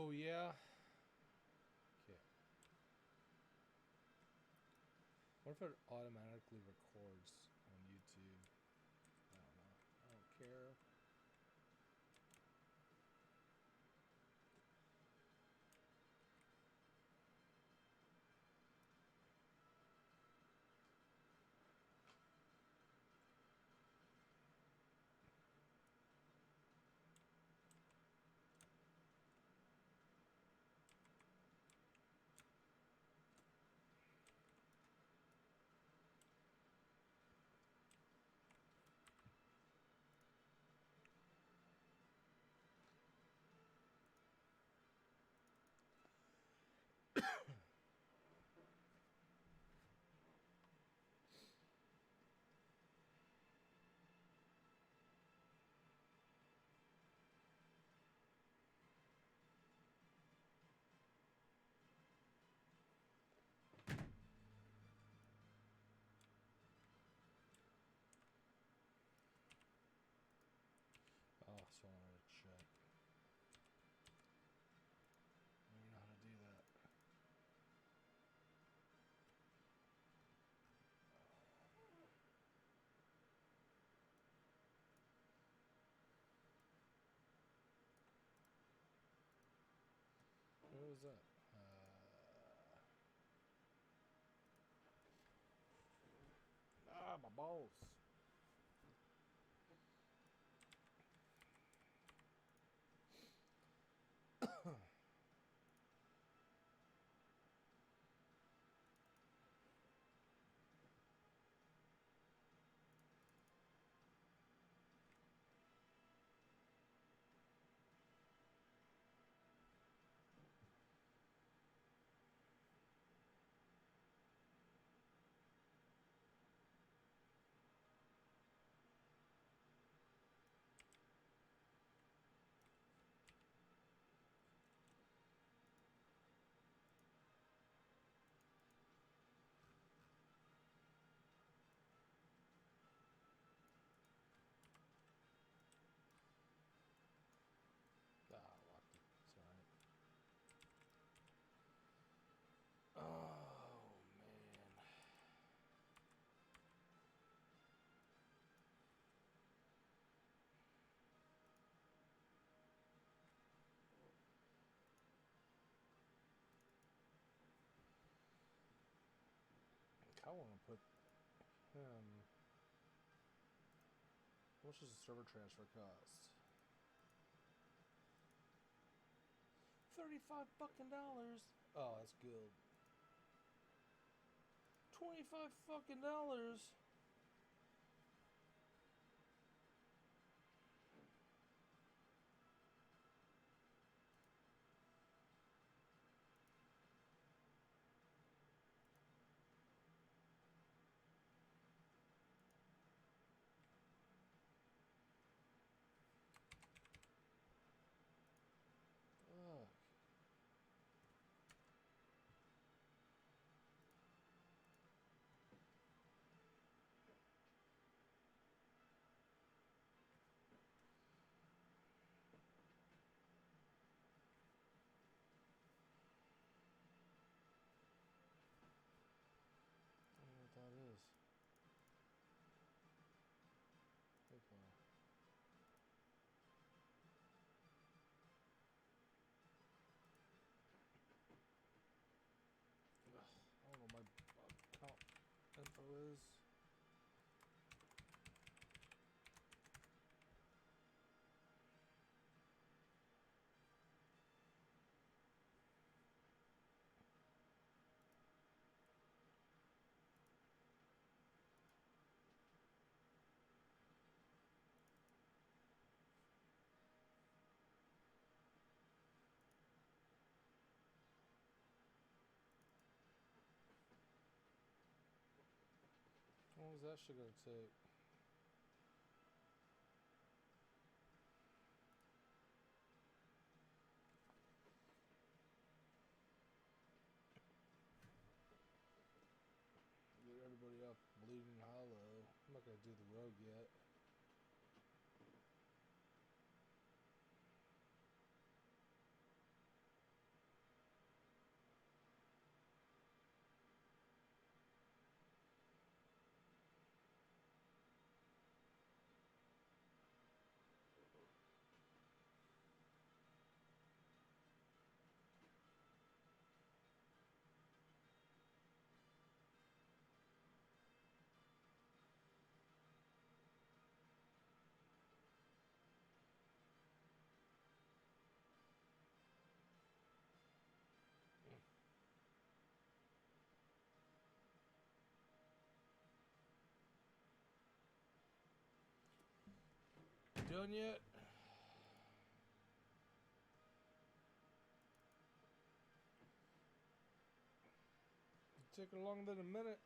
Oh, yeah? Okay. What if it automatically records on YouTube? I don't know. I don't care. Oh, so I wanted to check. I don't know how to do that. What was that? My balls. Lucky. It's alright. Oh, man. I want to put him. How much does the server transfer cost? $35 fucking dollars. Oh, that's good. $25 fucking dollars. Ugh. I don't know what that is. Okay. Ugh, I don't know what my account info is. How long is that shit gonna take? Get everybody up bleeding hollow. I'm not gonna do the rogue yet. Done yet? It's taking longer than a minute.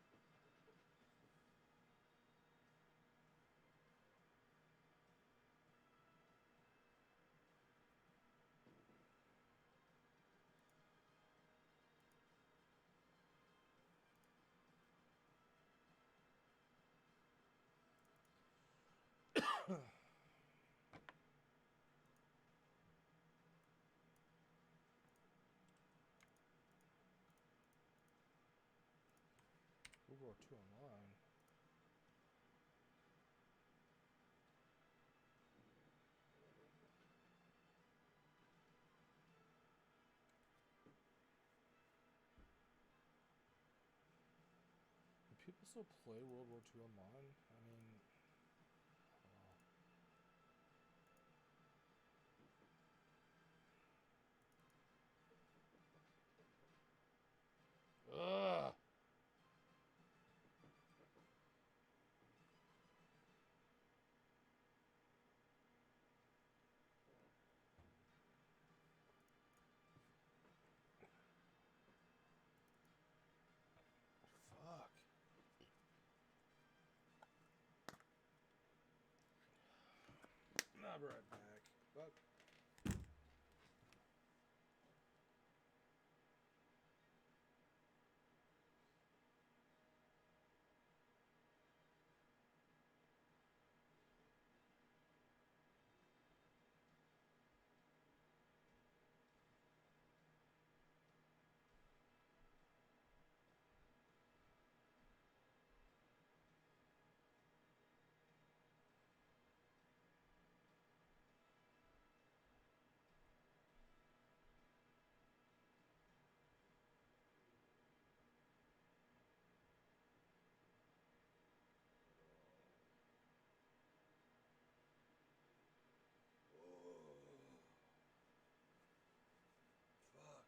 World War II online. Do people still play World War II online? I mean, ugh. Fuck. I'll be right back. Fuck. Fuck.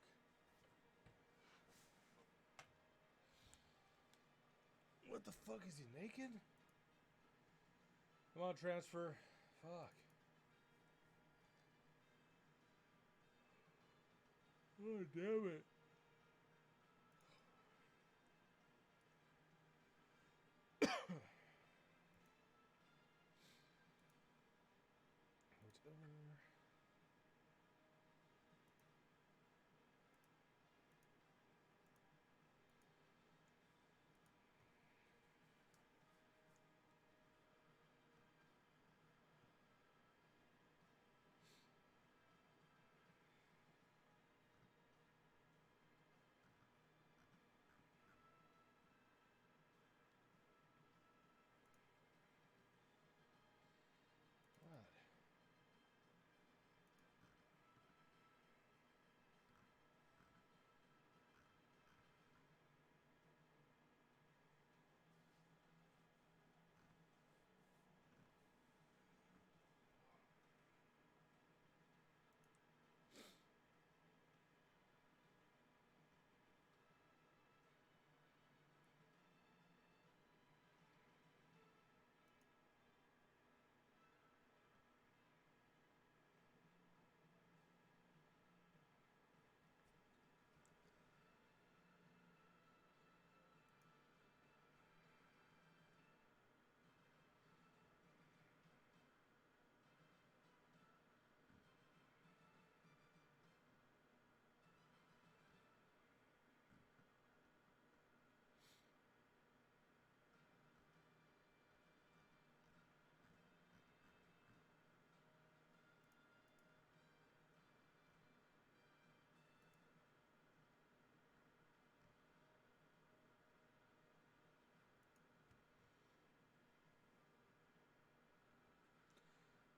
What the fuck, is he naked? Come on, transfer. Fuck. Oh, damn it. Whatever. What?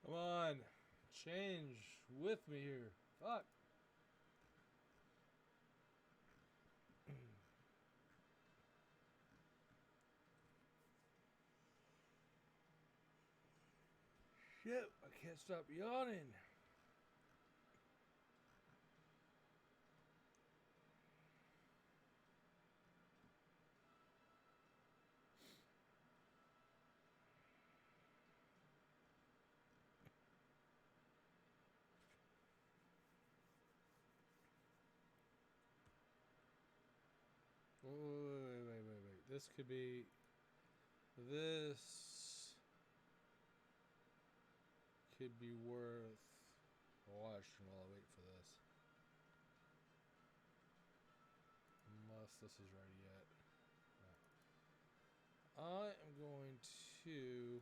Come on. Change with me here. Fuck. Shit, I can't stop yawning. Wait. This could be. This could be worth watching while I wait for this. Unless this is ready yet. No. I am going to.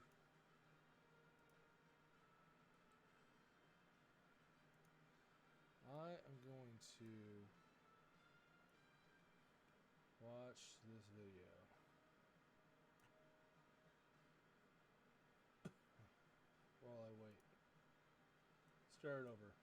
Watch this video while I wait. Start over.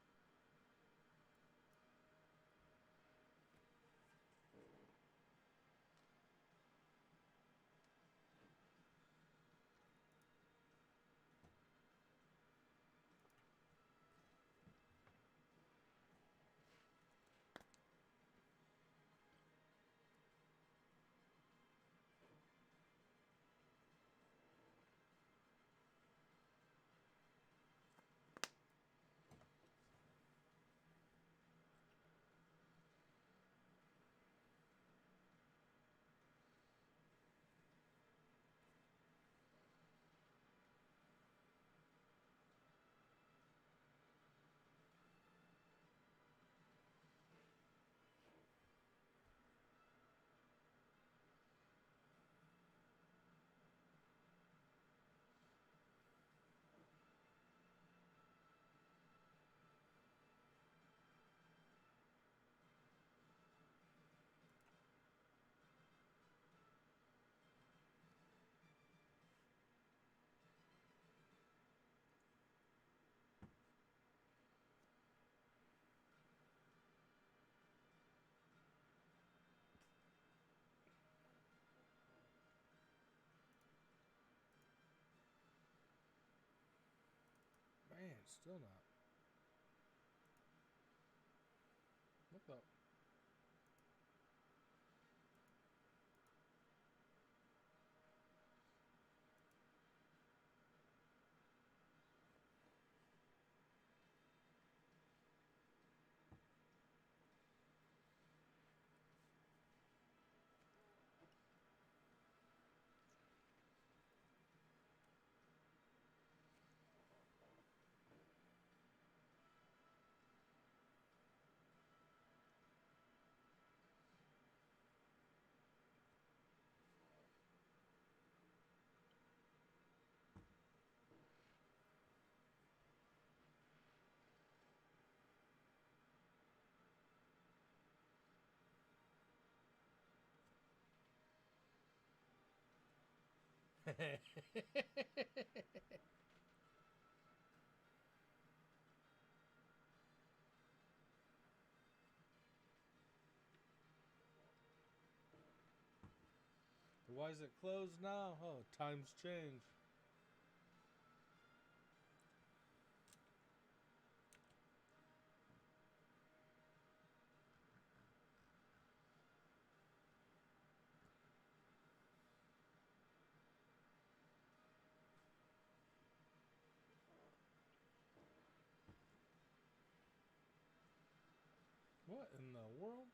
Man, still not. What the? Why is it closed now? Oh, times change. What in the world?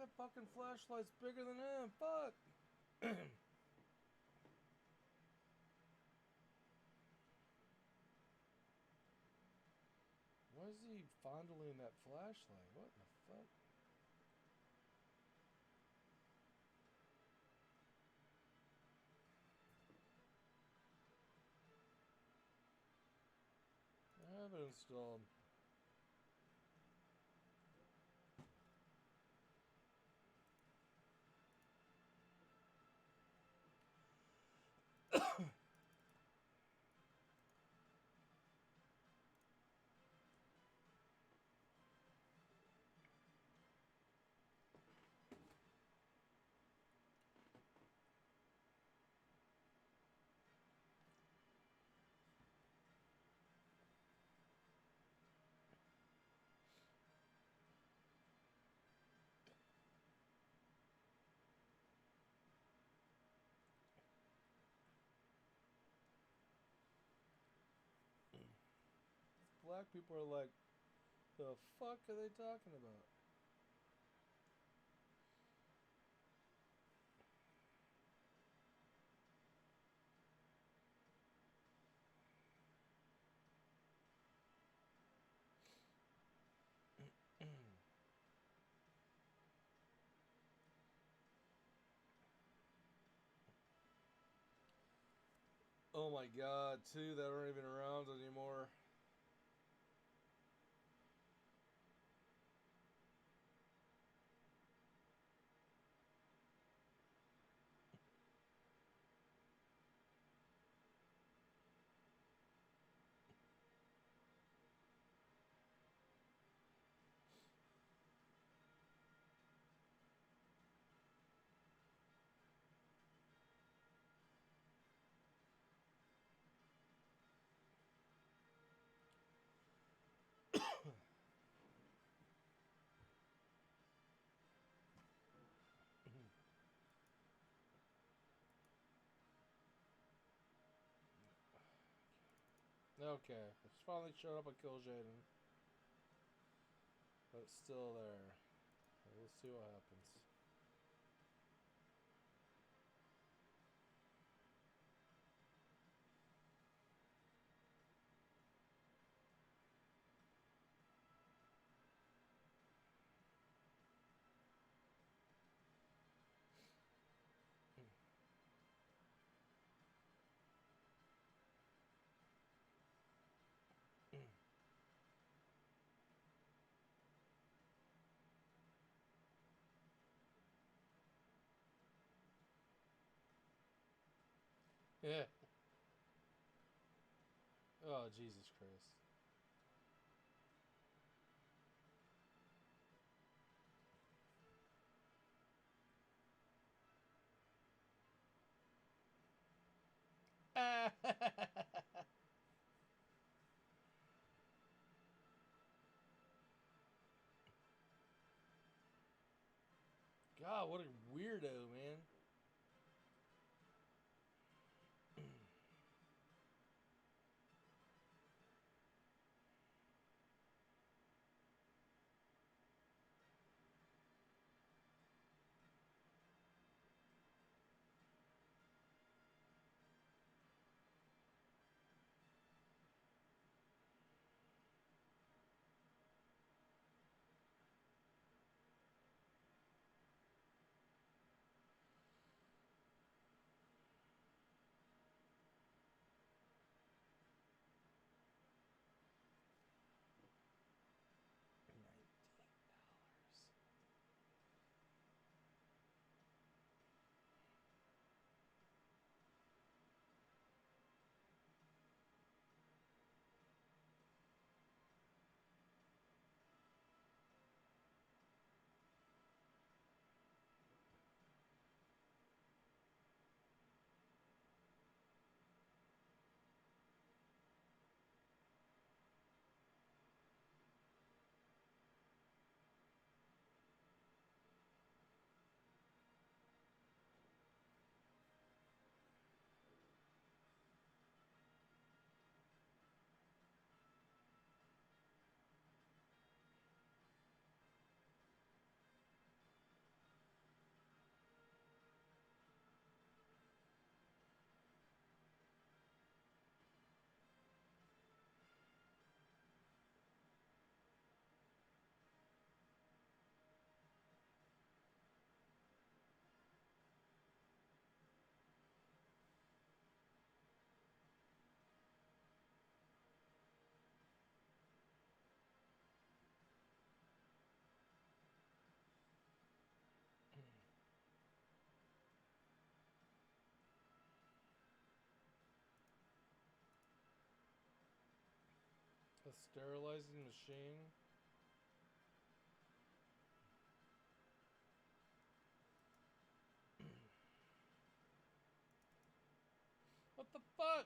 that fucking flashlight's bigger than him. Fuck. Why is he fondling that flashlight? What the fuck? I have it installed. Black people are like, the fuck are they talking about? Oh my god, two that aren't even around anymore. Okay, it's finally showed up. I killed Jaden, but it's still there. We'll see what happens. Yeah. Oh, Jesus Christ. God, what a weirdo, man. sterilizing machine. What the fuck?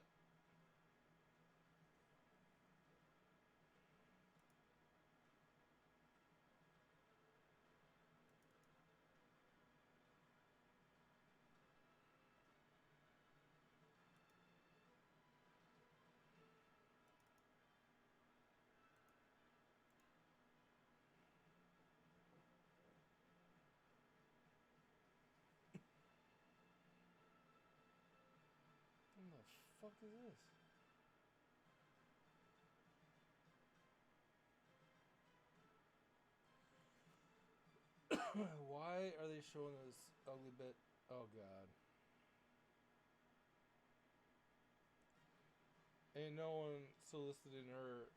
What the fuck is this? Why are they showing this ugly bit? Oh god. Ain't no one soliciting her.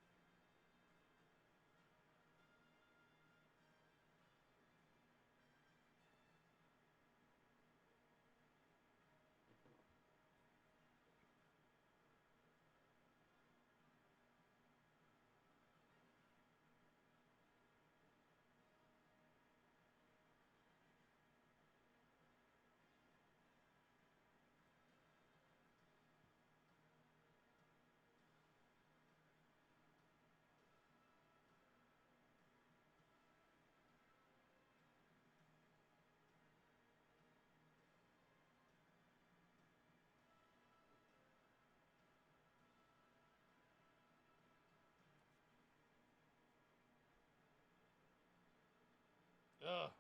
Ugh.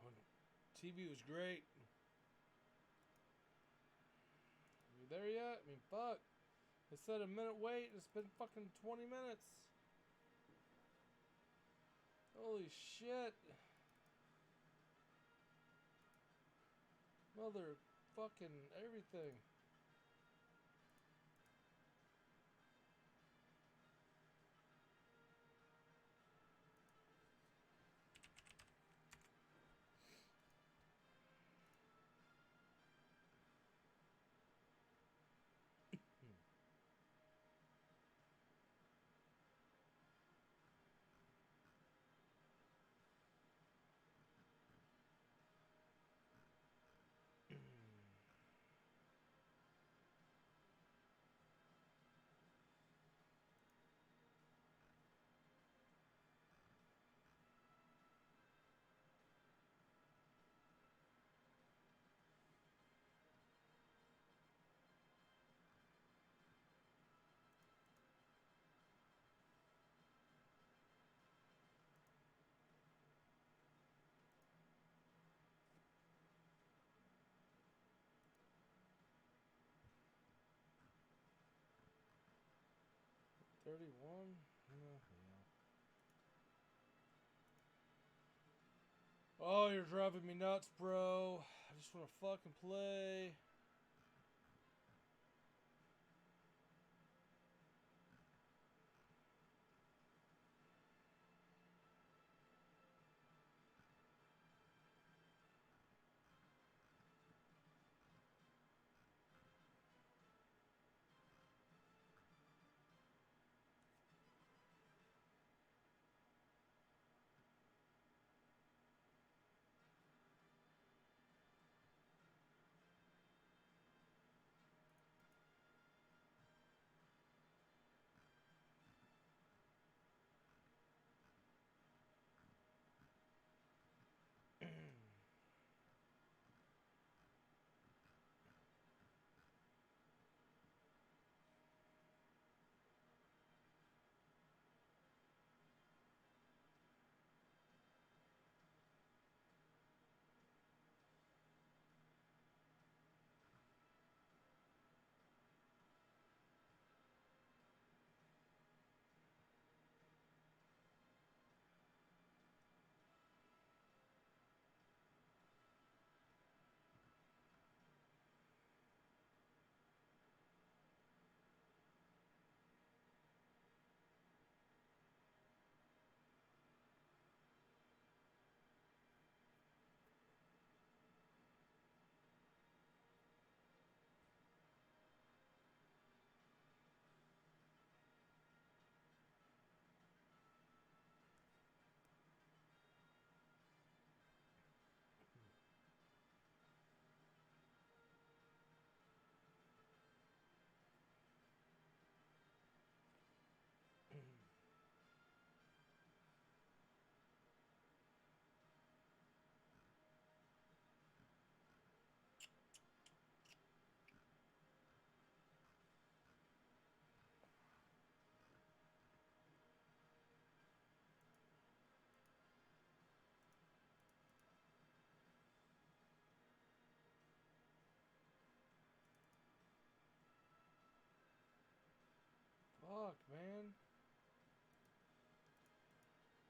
TV was great. You there yet? I mean, fuck. It said a minute wait. It's been fucking 20 minutes. Holy shit. Mother fucking everything. $31? Yeah. Oh, you're driving me nuts, bro. I just want to fucking play. Fuck, man.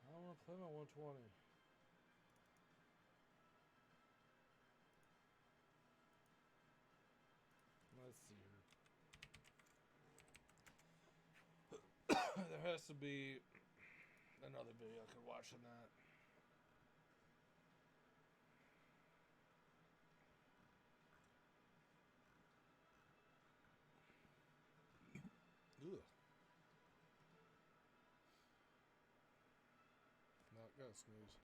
I don't want to play my 120. Let's see here. There has to be another video I could watch on that. Ugh. No, gotta snooze.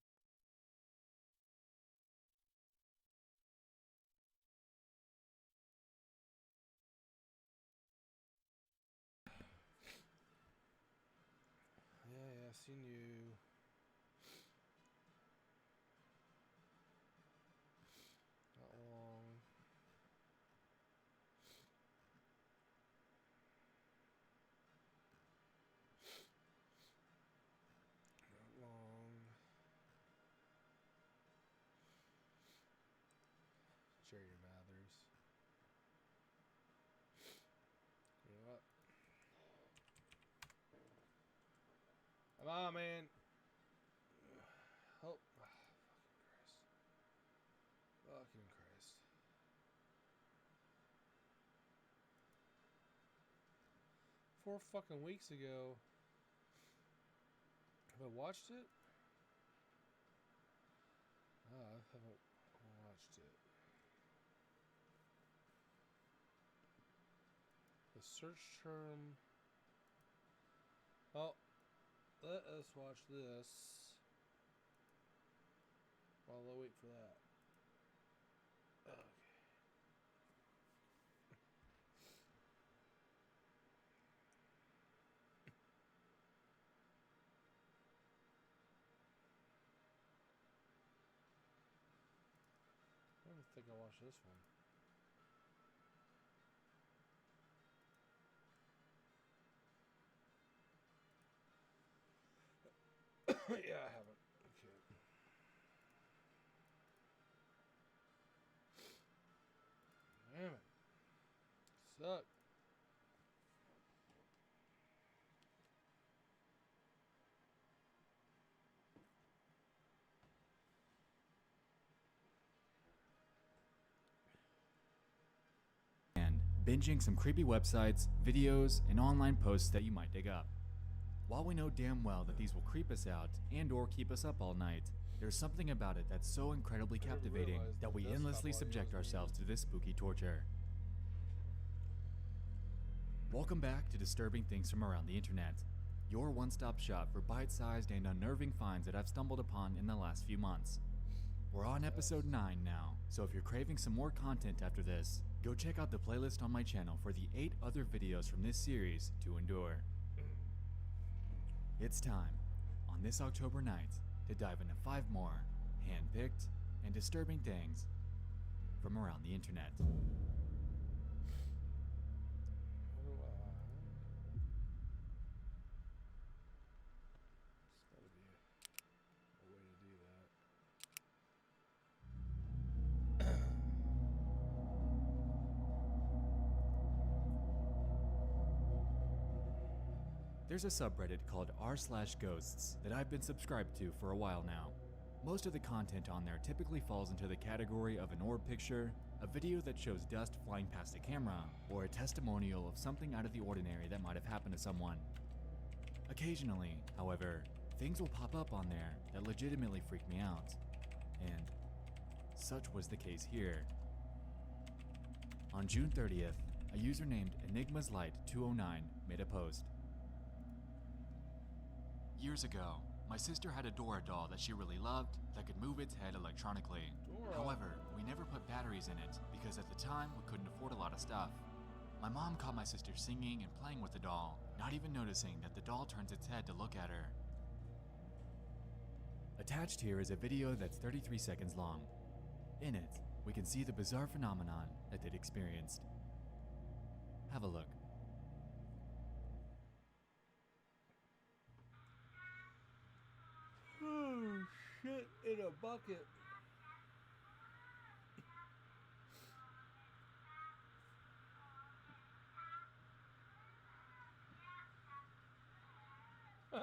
Yeah, seen you. Not long. Not long. Jerry Mathers. You know what? Come on, man. Oh, fucking Christ. Fucking Christ. 4 fucking weeks ago. Have I watched it? Oh, I haven't watched it. The search term. Oh, let us watch this while I wait for that. Okay. I don't think I watched this one. Yeah, I haven't. Okay. Damn it. Suck. And binging some creepy websites, videos, and online posts that you might dig up. While we know damn well that these will creep us out and or keep us up all night, there's something about it that's so incredibly captivating that we endlessly subject ourselves to this spooky torture. Welcome back to Disturbing Things from Around the Internet, your one-stop shop for bite-sized and unnerving finds that I've stumbled upon in the last few months. We're on episode 9 now, so if you're craving some more content after this, go check out the playlist on my channel for the 8 other videos from this series to endure. It's time, on this October night, to dive into 5 more hand-picked and disturbing things from around the internet. There's gotta be a way to do that. There's a subreddit called r/ghosts that I've been subscribed to for a while now. Most of the content on there typically falls into the category of an orb picture, a video that shows dust flying past a camera, or a testimonial of something out of the ordinary that might have happened to someone. Occasionally, however, things will pop up on there that legitimately freak me out, and such was the case here. On June 30th, a user named EnigmasLight209 made a post. Years ago, my sister had a Dora doll that she really loved that could move its head electronically. Dora. However, we never put batteries in it because at the time we couldn't afford a lot of stuff. My mom caught my sister singing and playing with the doll, not even noticing that the doll turns its head to look at her. Attached here is a video that's 33 seconds long. In it, we can see the bizarre phenomenon that they'd experienced. Have a look. Oh, shit in a bucket.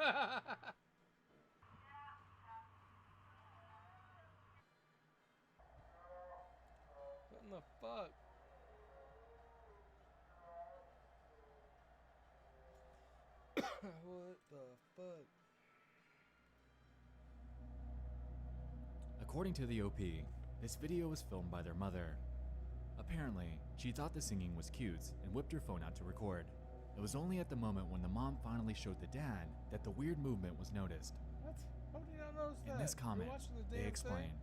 What in the fuck? What the fuck? According to the OP, this video was filmed by their mother. Apparently, she thought the singing was cute and whipped her phone out to record. It was only at the moment when the mom finally showed the dad that the weird movement was noticed. What? How did you not notice that? In this comment, You're watching the they damn explain, thing?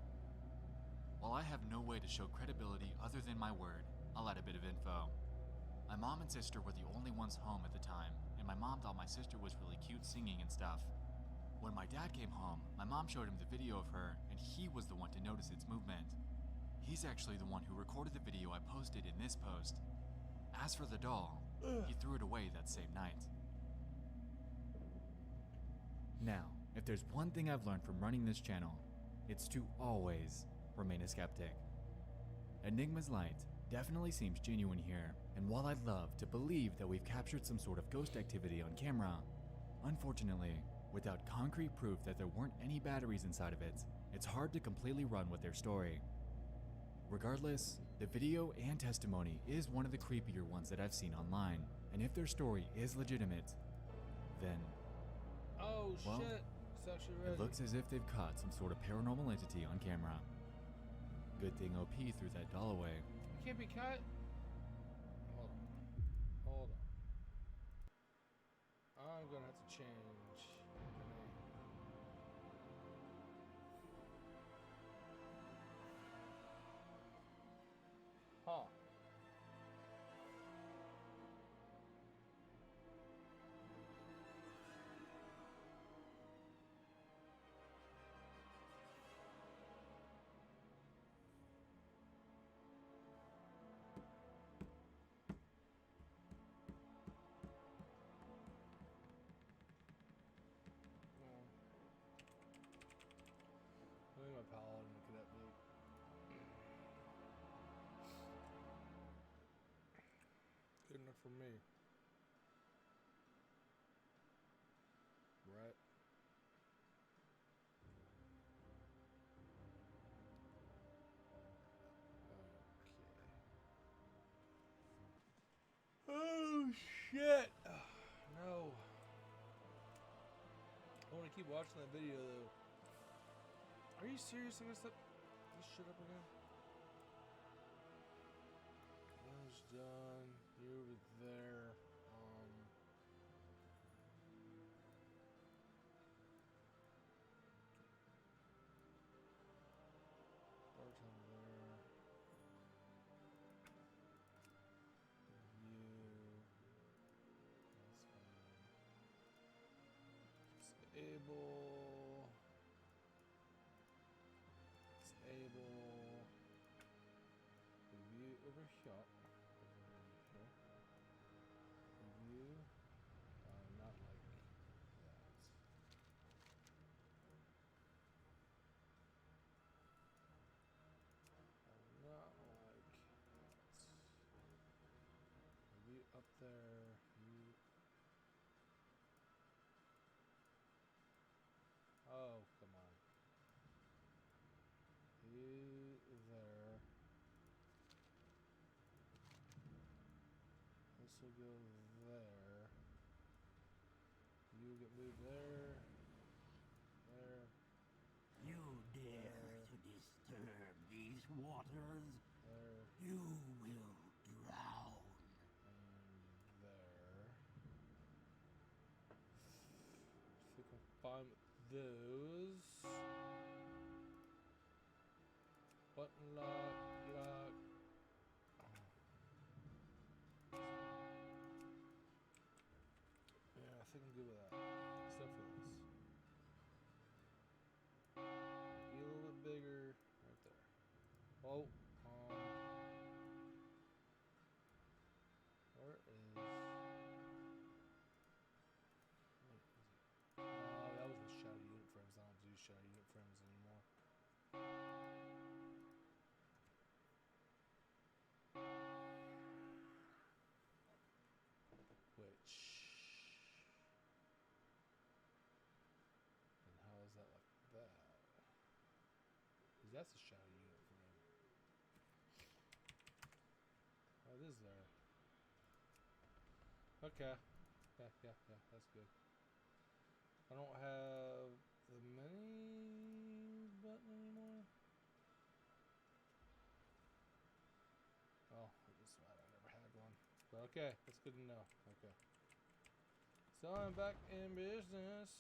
"While I have no way to show credibility other than my word, I'll add a bit of info. My mom and sister were the only ones home at the time, and my mom thought my sister was really cute singing and stuff. When my dad came home, my mom showed him the video of her, and he was the one to notice its movement. He's actually the one who recorded the video I posted in this post. As for the doll, he threw it away that same night." Now, if there's one thing I've learned from running this channel, it's to always remain a skeptic. Enigma's light definitely seems genuine here, and while I'd love to believe that we've captured some sort of ghost activity on camera, unfortunately, without concrete proof that there weren't any batteries inside of it, it's hard to completely run with their story. Regardless, the video and testimony is one of the creepier ones that I've seen online, and if their story is legitimate, then, Oh well, shit. It's actually ready. it looks as if they've caught some sort of paranormal entity on camera. Good thing OP threw that doll away. It can't be cut. Hold on. Hold on. I'm gonna have to change. Huh. I think my paladin could update. Good enough for me. Right. Okay. Oh shit! No. I want to keep watching that video though. Are you serious? I'm gonna set this shit up again? One's done. You're over there. Bartender there. You. That's fine. Disable. Disable. Review over here. Review. Not like that. Not like that. Review up there. You. Oh, come on. You there. This will go there. You get moved there. There. You dare to disturb these waters, There. you will drown. And there. See if I can find those. Button lock, lock. Yeah, I think I'm good with that. Except for this. Be a little bit bigger. Right there. Oh, where is... Oh, that was the shadow unit frames. I don't do shadow unit frames anymore. Which... that's a shadow unit for them. Oh, it is there. Okay. Yeah, that's good. I don't have the mini button anymore. Oh, it doesn't matter. I never had one. But okay, that's good to know. Okay. So I'm back in business.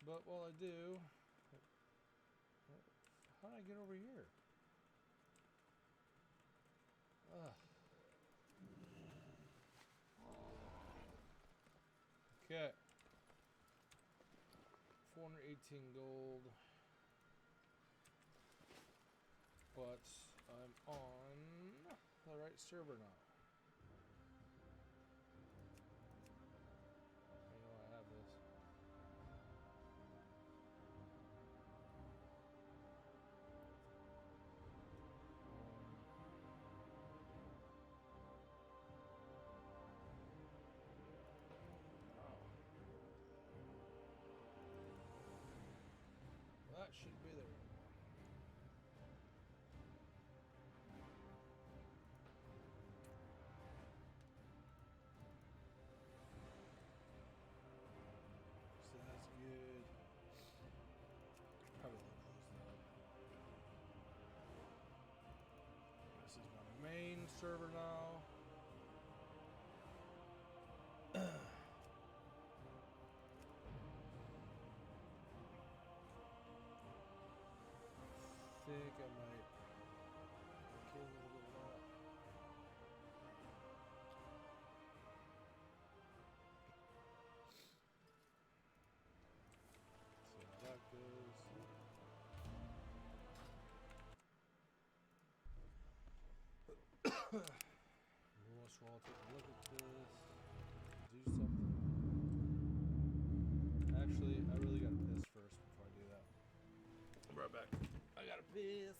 But while I do, how did I get over here? Ugh. Okay. 418 gold. But I'm on the right server now. I know I have this. Oh. Well, that shouldn't be there anymore. So that's good. Probably close that. This is my main server now. I think I might kill a little bit of that. See how that goes. Once we'll take a look at this, do something. Actually, I really gotta piss first before I do that. I'm right back. I gotta piss.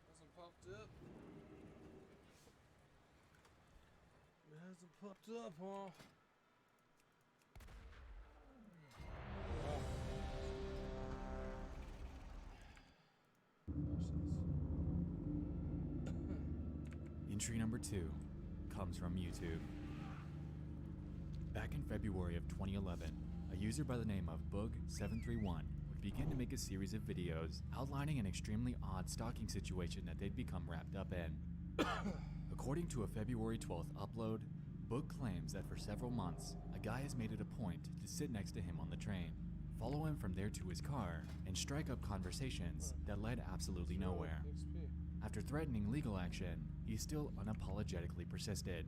Hasn't popped up. It hasn't popped up, huh? Entry number 2 comes from YouTube. Back in February of 2011, a user by the name of Boog731 would begin to make a series of videos outlining an extremely odd stalking situation that they'd become wrapped up in. According to a February 12th upload, Boog claims that for several months, a guy has made it a point to sit next to him on the train, follow him from there to his car, and strike up conversations that led absolutely nowhere. After threatening legal action, he still unapologetically persisted.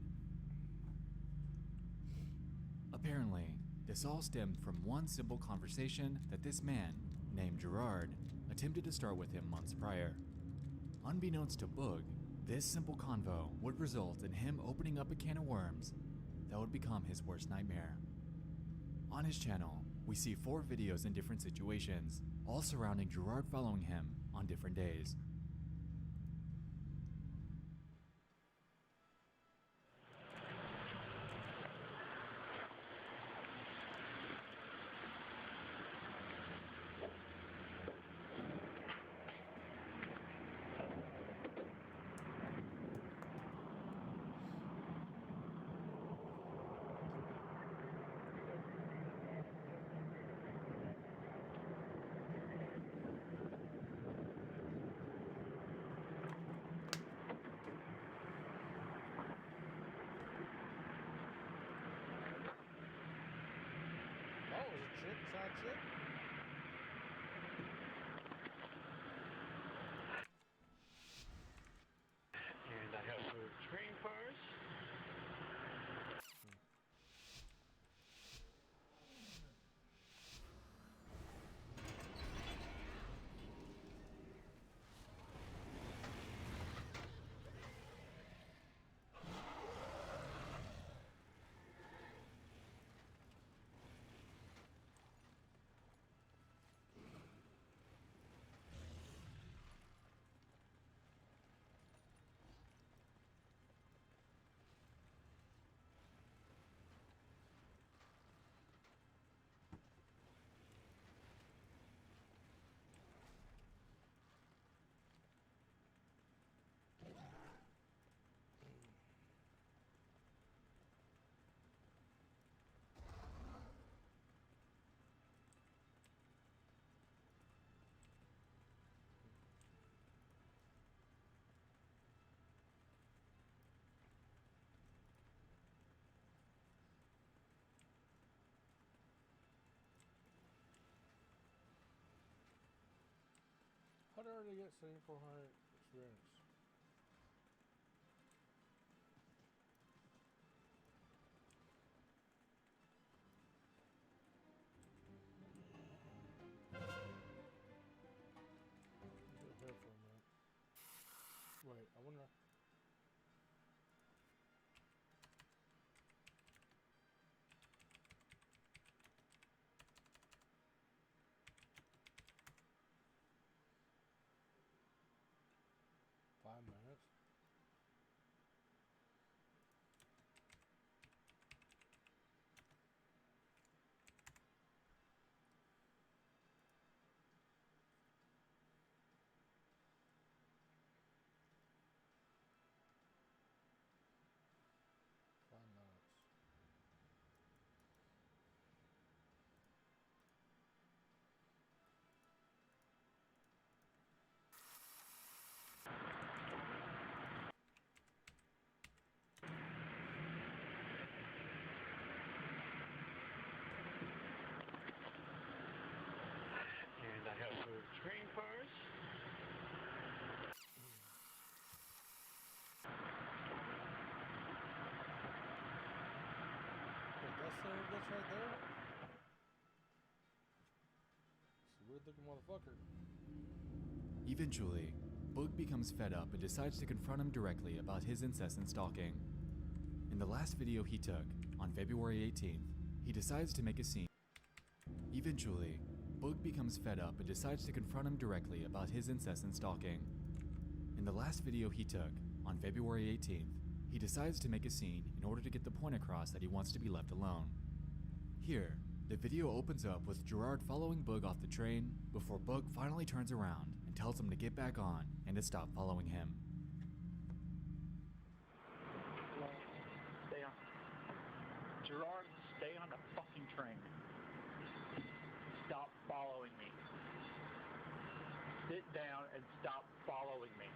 Apparently, this all stemmed from one simple conversation that this man, named Gerard, attempted to start with him months prior. Unbeknownst to Boog, this simple convo would result in him opening up a can of worms that would become his worst nightmare. On his channel, we see 4 videos in different situations, all surrounding Gerard following him on different days. Oh, it was a chick, side chick? And I have to screen first. How did I already get 7,400 experience? Get here for a minute. Wait, I wonder. 5 minutes. And I have to screen first. Wait, that's right there? It's a weird looking motherfucker. Eventually, Boog becomes fed up and decides to confront him directly about his incessant stalking. In the last video he took, on February 18th, he decides to make a scene. Eventually, Boog becomes fed up and decides to confront him directly about his incessant stalking. In the last video he took, on February 18th, he decides to make a scene in order to get the point across that he wants to be left alone. Here, the video opens up with Gerard following Boog off the train before Boog finally turns around and tells him to get back on and to stop following him. Gerard, stay on the fucking train. Stop following me. Sit down and stop following me.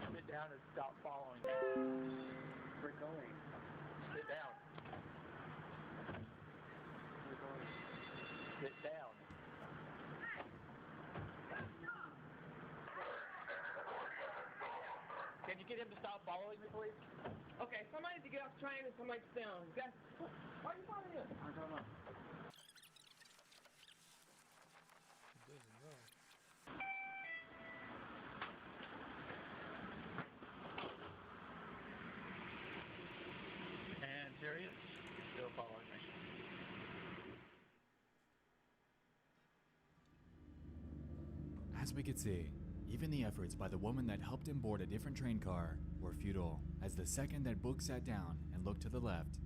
Sit down and stop following me. We're going. Sit down. We're going. Sit down. Can you get him to stop following me, please? Okay, somebody to get off train and somebody to stay on. Guys, why are you following him? I don't know. He doesn't know. And there he is. Still following me. As we could see, even the efforts by the woman that helped him board a different train car were futile, as the second that Boog sat down and looked to the left,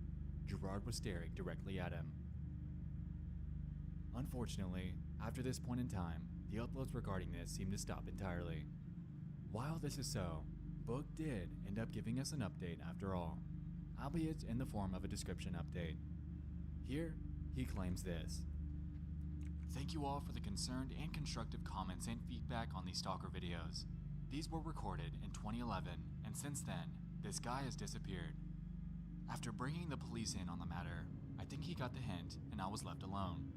Gerard was staring directly at him. Unfortunately, after this point in time, the uploads regarding this seemed to stop entirely. While this is so, Boog did end up giving us an update after all, albeit in the form of a description update. Here, he claims this. Thank you all for the concerned and constructive comments and feedback on these stalker videos. These were recorded in 2011, and since then, this guy has disappeared. After bringing the police in on the matter, I think he got the hint and I was left alone.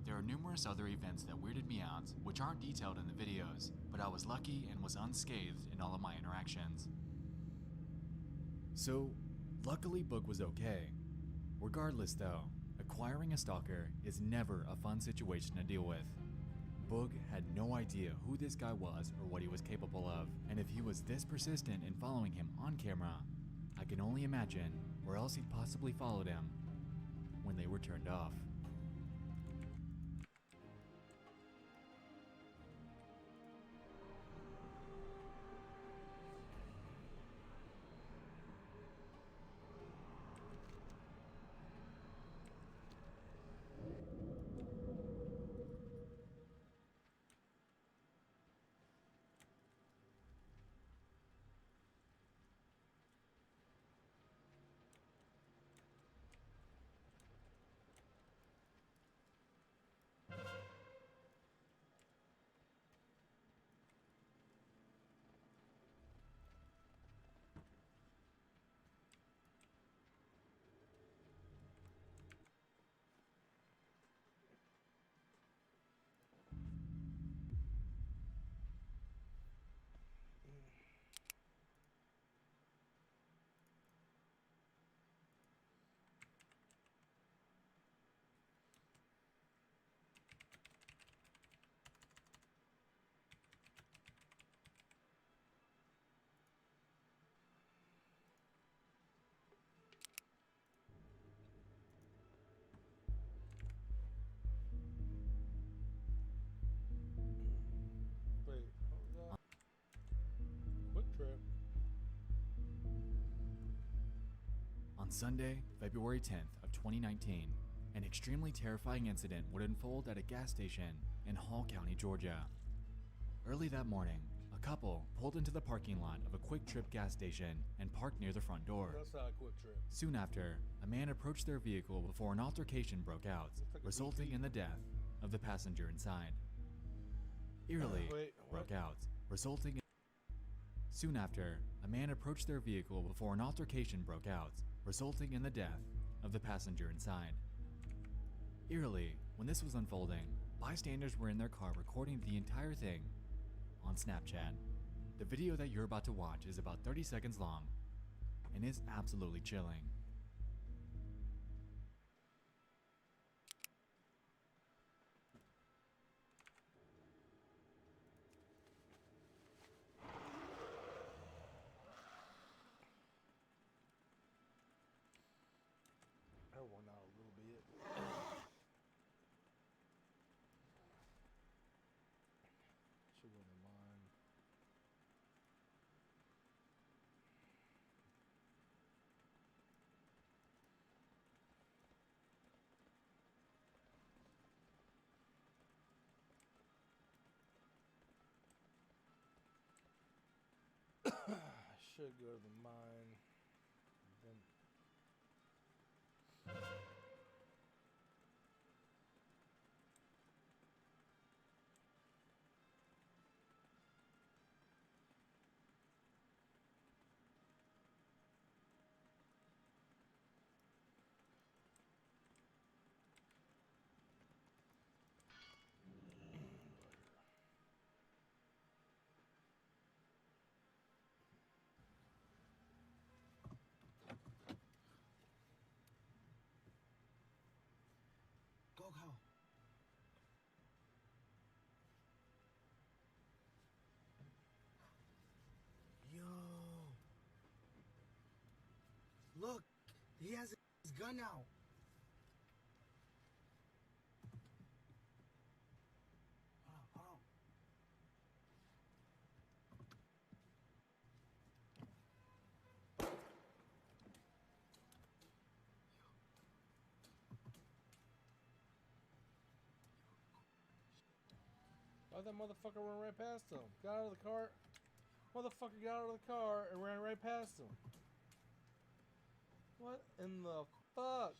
There are numerous other events that weirded me out, which aren't detailed in the videos, but I was lucky and was unscathed in all of my interactions. So, luckily Boog was okay. Regardless though, acquiring a stalker is never a fun situation to deal with. Boog had no idea who this guy was or what he was capable of, and if he was this persistent in following him on camera, I can only imagine where else he'd possibly followed him when they were turned off. Wait, what was that? Quick trip. On Sunday, February 10th of 2019, an extremely terrifying incident would unfold at a gas station in Hall County, Georgia. Early that morning, a couple pulled into the parking lot of a Quick Trip gas station and parked near the front door. That's not a quick trip. Soon after, a man approached their vehicle before an altercation broke out, like a resulting BP. in the death of the passenger inside. Eerily Wait, what? broke out, resulting in... Soon after, a man approached their vehicle before an altercation broke out, resulting in the death of the passenger inside. Eerily, when this was unfolding, bystanders were in their car recording the entire thing on Snapchat. The video that you're about to watch is about 30 seconds long and is absolutely chilling. I won out a little bit. Should go to mine. I should go to the mine. Then Go, go. Yo. Look, he has his gun out. Hold on. why that motherfucker ran right past him? Got out of the car. Motherfucker got out of the car and ran right past him. What in the fuck?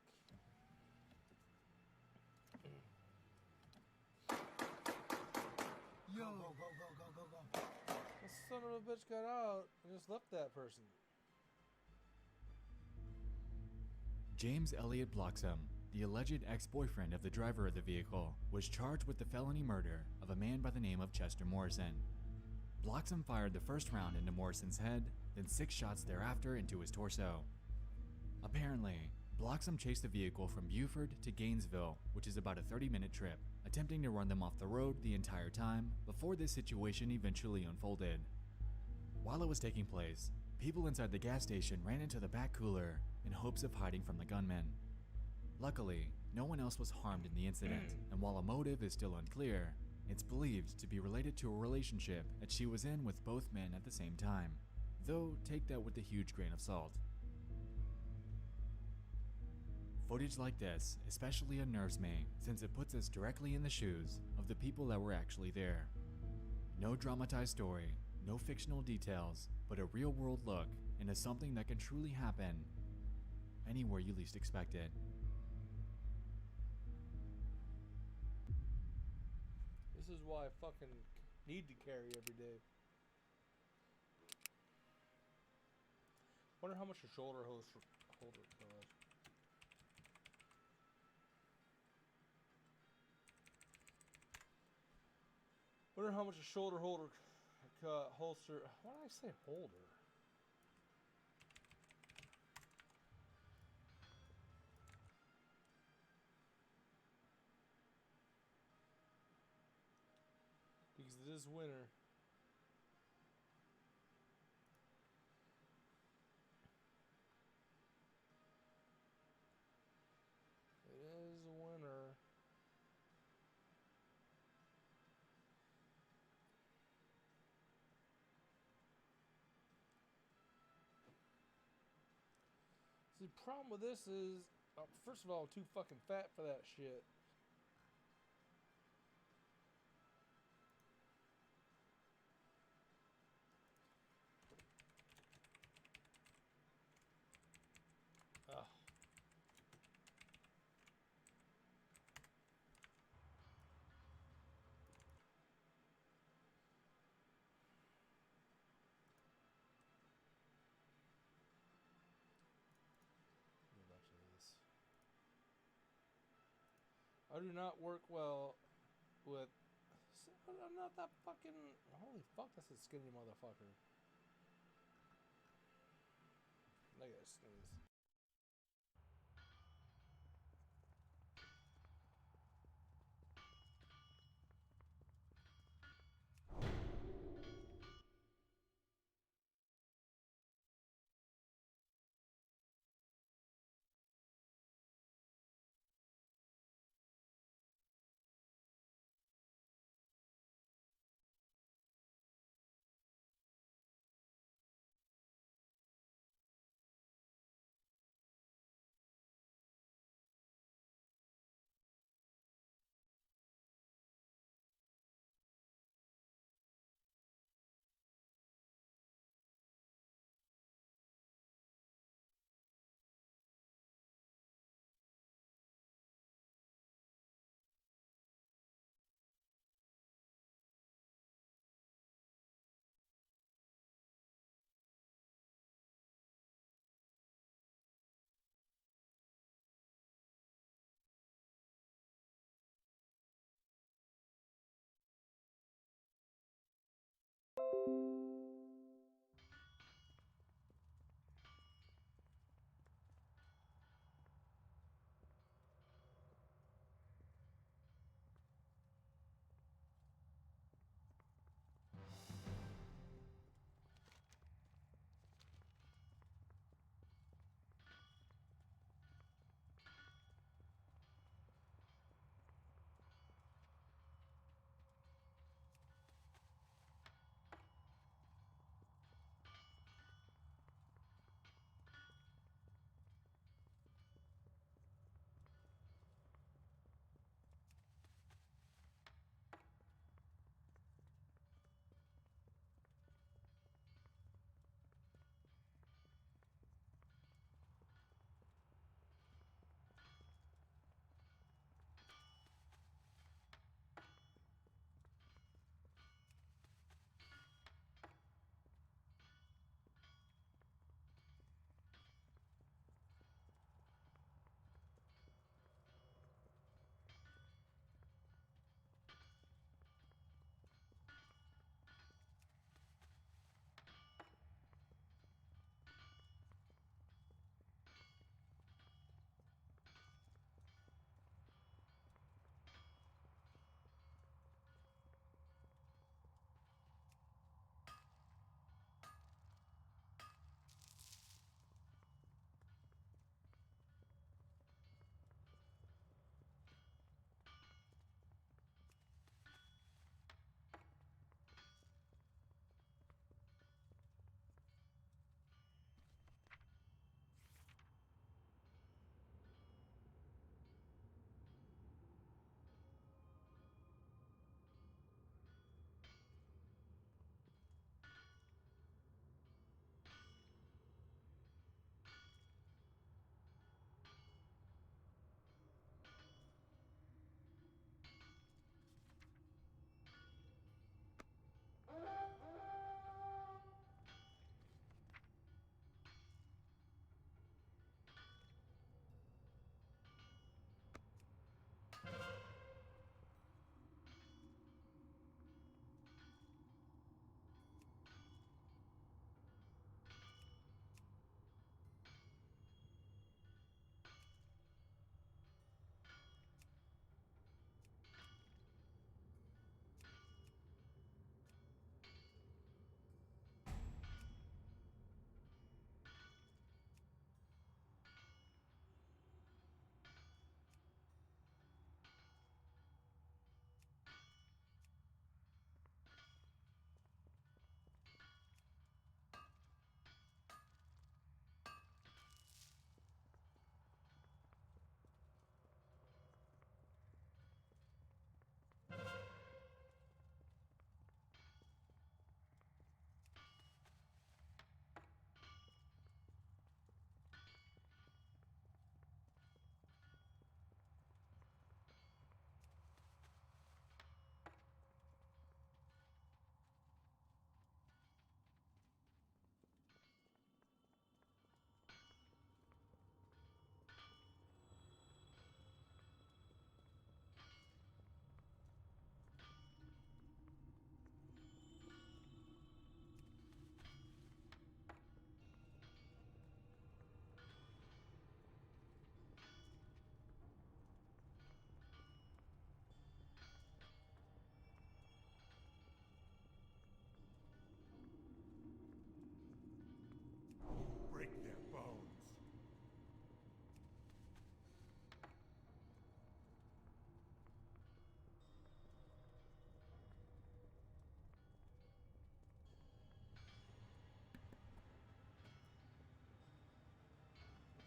Yo. Go. The son of a bitch got out and just left that person. James Elliott Bloxham, the alleged ex-boyfriend of the driver of the vehicle, was charged with the felony murder of a man by the name of Chester Morrison. Bloxham fired the first round into Morrison's head, then 6 shots thereafter into his torso. Apparently, Bloxham chased the vehicle from Buford to Gainesville, which is about a 30-minute trip, attempting to run them off the road the entire time before this situation eventually unfolded. While it was taking place, people inside the gas station ran into the back cooler in hopes of hiding from the gunman. Luckily, no one else was harmed in the incident, and while a motive is still unclear, it's believed to be related to a relationship that she was in with both men at the same time, though take that with a huge grain of salt. Footage like this especially unnerves me since it puts us directly in the shoes of the people that were actually there. No dramatized story, no fictional details, but a real-world look into something that can truly happen anywhere you least expect it. This is why I fucking need to carry every day. Wonder how much a shoulder holder costs. Wonder how much a shoulder holder holster. Why did I say holder? Because it is winter. It is winter. See, the problem with this is, first of all, I'm too fucking fat for that shit. Ugh. Go back to this. I do not work well with. I'm not that fucking. Holy fuck, that's a skinny motherfucker. I gotta sneeze.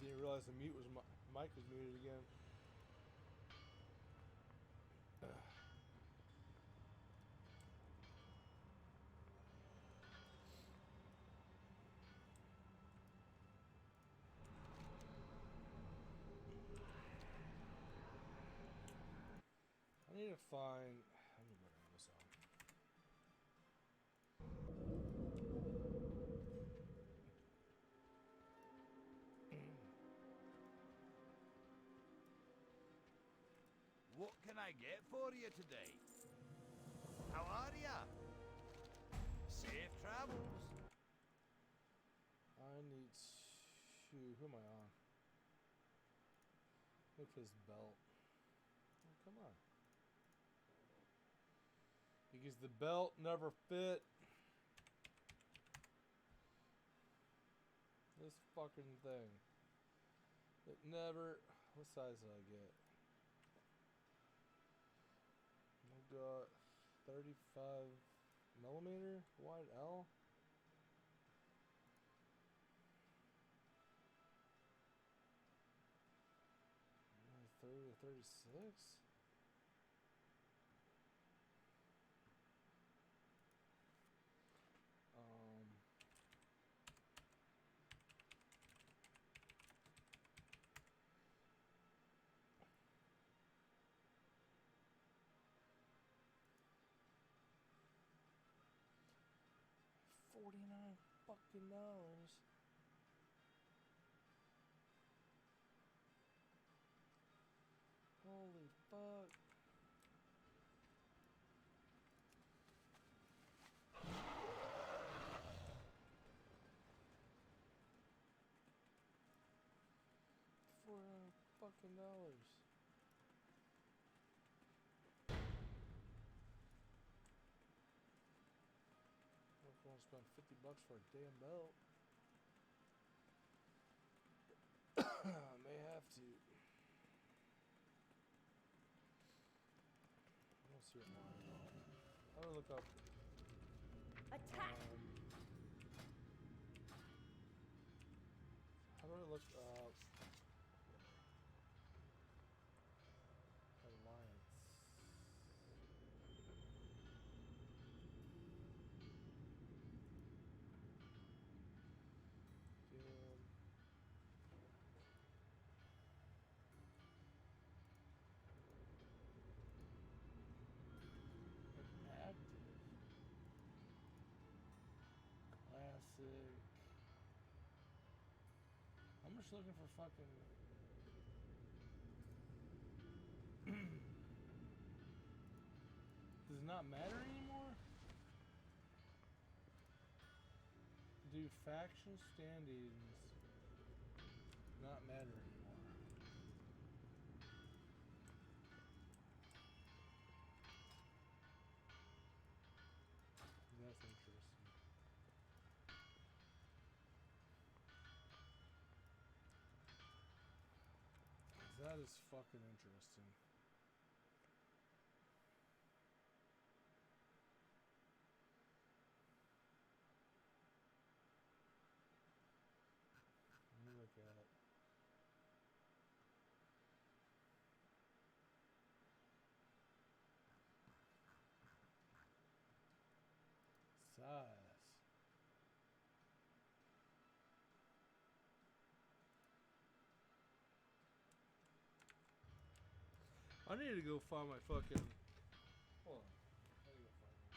Didn't realize the mute was mic was muted again. I need to find. Let me bring this on. What can I get for you today? How are ya? Safe to, who am I on? Look for this belt. Oh, come on. Because the belt never fit. This fucking thing. It never... What size did I get? I got 35 millimeter wide L. 30 to 36. $49 fucking dollars. Holy fuck. $4 fucking dollars. I'm gonna spend $50 for a damn belt. I may have to. I don't see it now. I'm gonna look up. Attack! How do I look up Alliance? Active. Classic. I'm just looking for fucking... Does it not matter anymore? Do faction standings not matter anymore? That's interesting. That is fucking interesting. Let me look at size. I need to go find my fucking... Hold on. I need to go find it.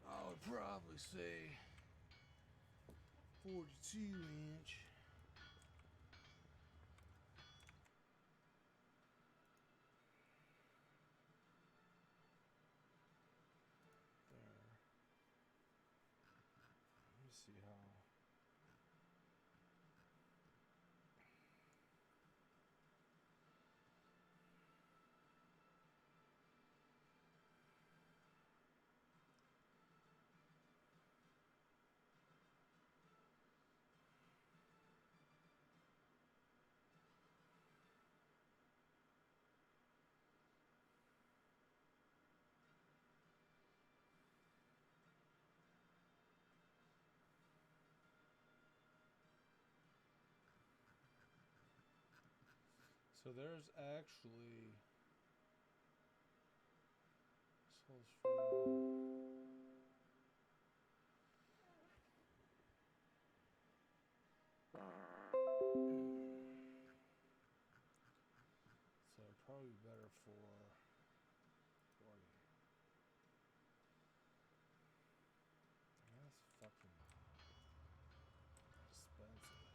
I would probably say 42 inch. So there's actually souls for so probably better for 40. That's fucking expensive.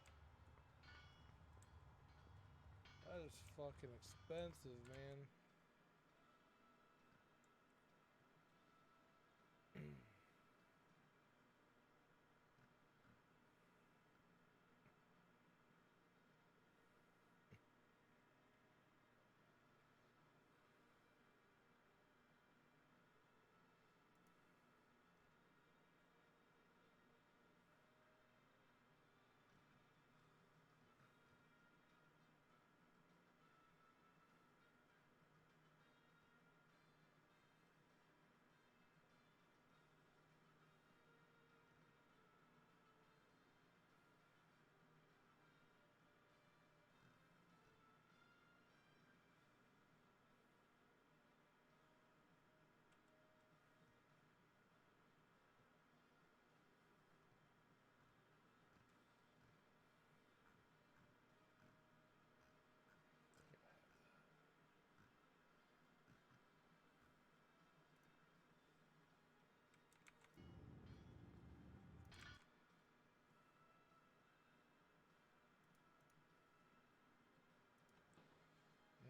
That is fucking expensive, man.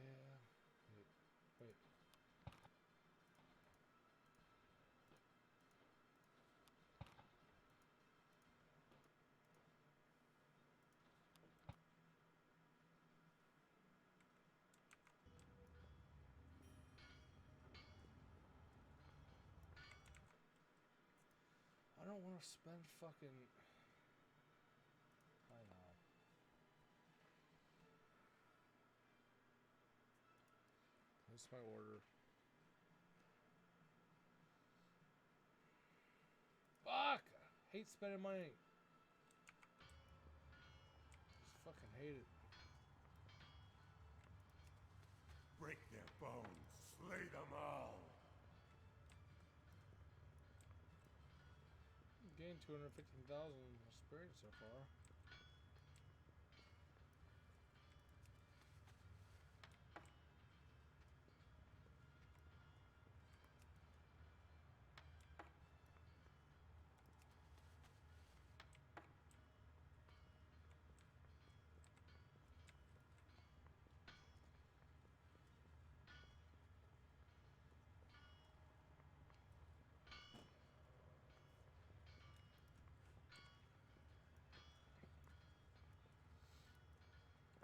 Yeah. Wait. I don't want to spend fucking. I know. That's my order. Fuck! I hate spending money. Just fucking hate it. Break their bones. Slay them all. Gained 215,000 experience so far.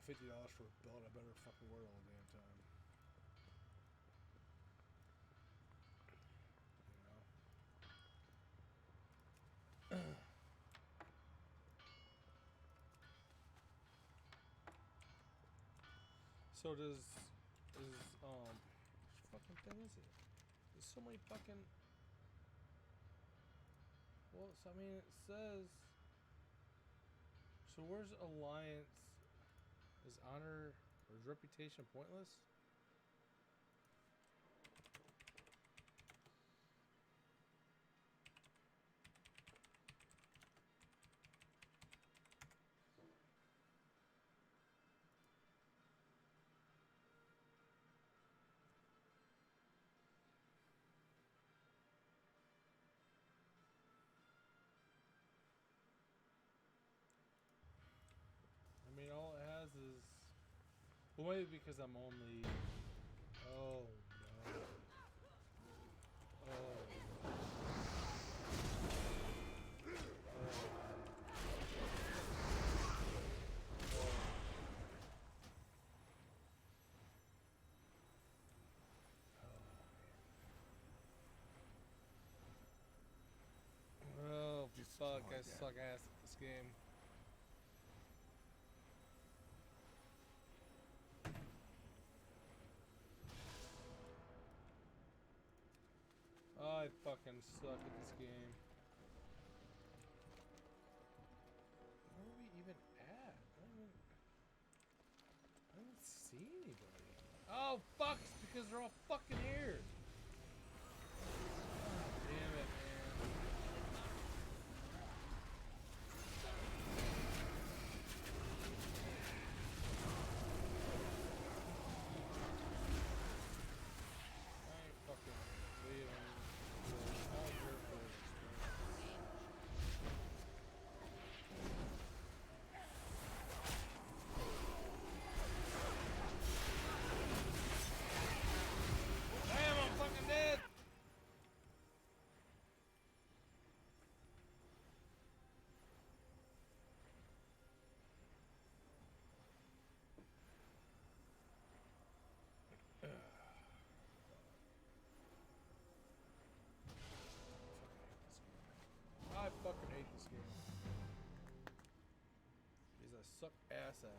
$50 for a belt, I better fucking wear it all the damn time. You know? So which fucking thing is it? There's so many fucking. Well, so, I mean, it says. So where's Alliance? Is honor or is reputation pointless? I mean, all it has is. Well, maybe because I'm only. Oh no. Oh. Oh, fuck, I suck ass at this game. I fucking suck at this game. Where are we even at? I don't even see anybody. Oh, fuck, it's because they're all fucking here. God damn it, man. I ain't fucking leaving. All your food experience. Damn, I'm fucking dead. I fucking hate this game. Because I suck ass at it.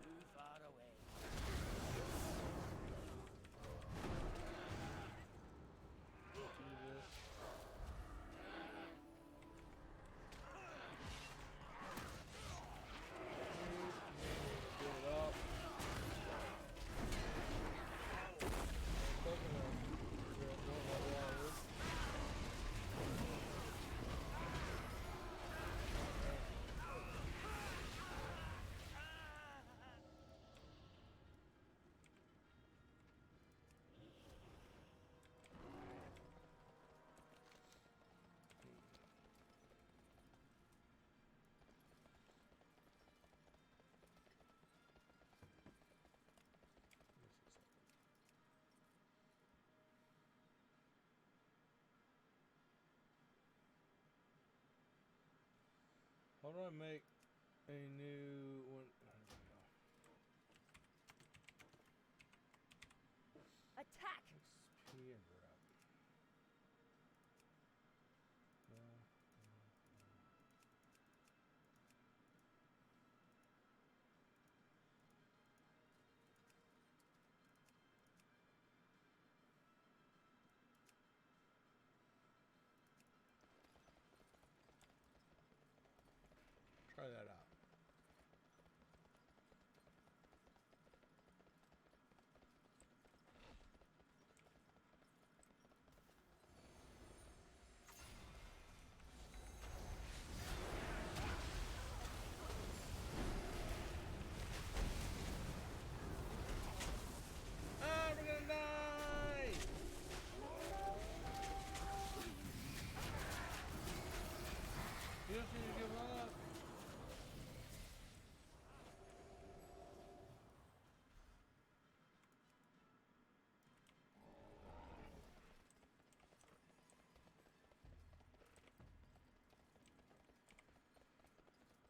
Too far away. Do this. Get it up. How do I make a new one? Attack! XP and rep. No. Try that out. Ah, we're gonna die! You don't need to give up.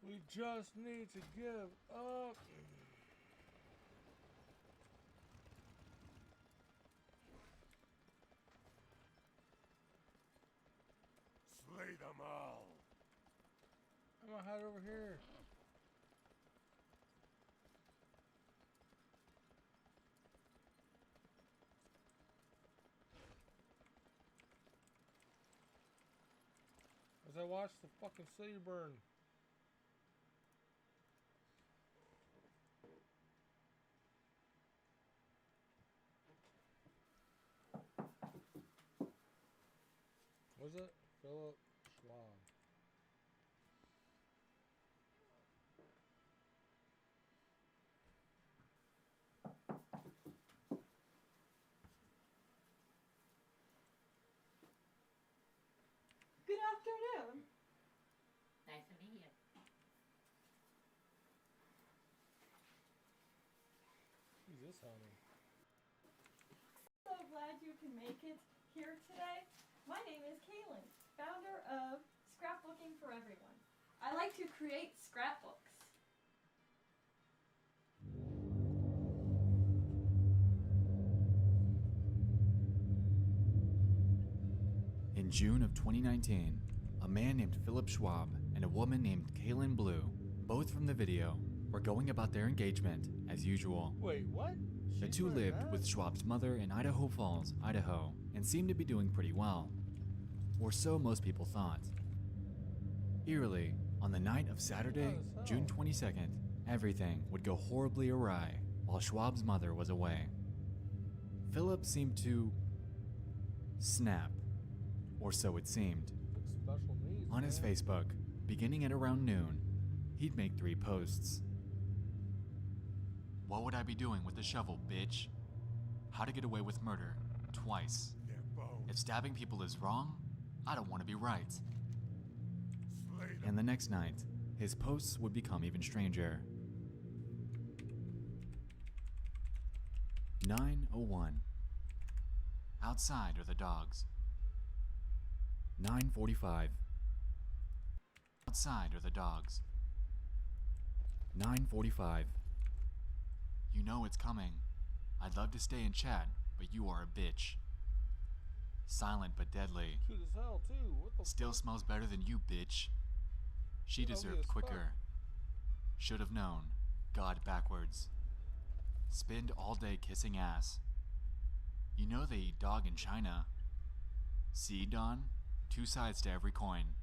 We just need to give up. Slay them all. I'm gonna hide over here. As I watch the fucking city burn. Was it Philip Schwab? Good afternoon. Nice to meet you. Who's this honey? So glad you can make it here today. My name is Kaylin, founder of Scrapbooking for Everyone. I like to create scrapbooks. In June of 2019, a man named Philip Schwab and a woman named Kaylin Blue, both from the video, were going about their engagement as usual. Wait, what? The She's two wearing lived that? with Schwab's mother in Idaho Falls, Idaho, and seemed to be doing pretty well. Or so most people thought. Eerily, on the night of Saturday, June 22nd, everything would go horribly awry while Schwab's mother was away. Philip seemed to snap, or so it seemed. Special needs, On his man. Facebook, beginning at around noon, he'd make 3 posts. What would I be doing with a shovel, bitch? How to get away with murder, twice. Their bones. If stabbing people is wrong, I don't want to be right. Slay them. And the next night, his posts would become even stranger. 9:01. Outside are the dogs. 9:45. Outside are the dogs. 9:45. You know it's coming. I'd love to stay and chat, but you are a bitch. Silent but deadly. Cute as hell, too. What the Still smells better than you, bitch. She Ugly deserved as fuck. quicker. Should have known. God backwards. Spend all day kissing ass. You know they eat dog in China. See, Don? 2 sides to every coin.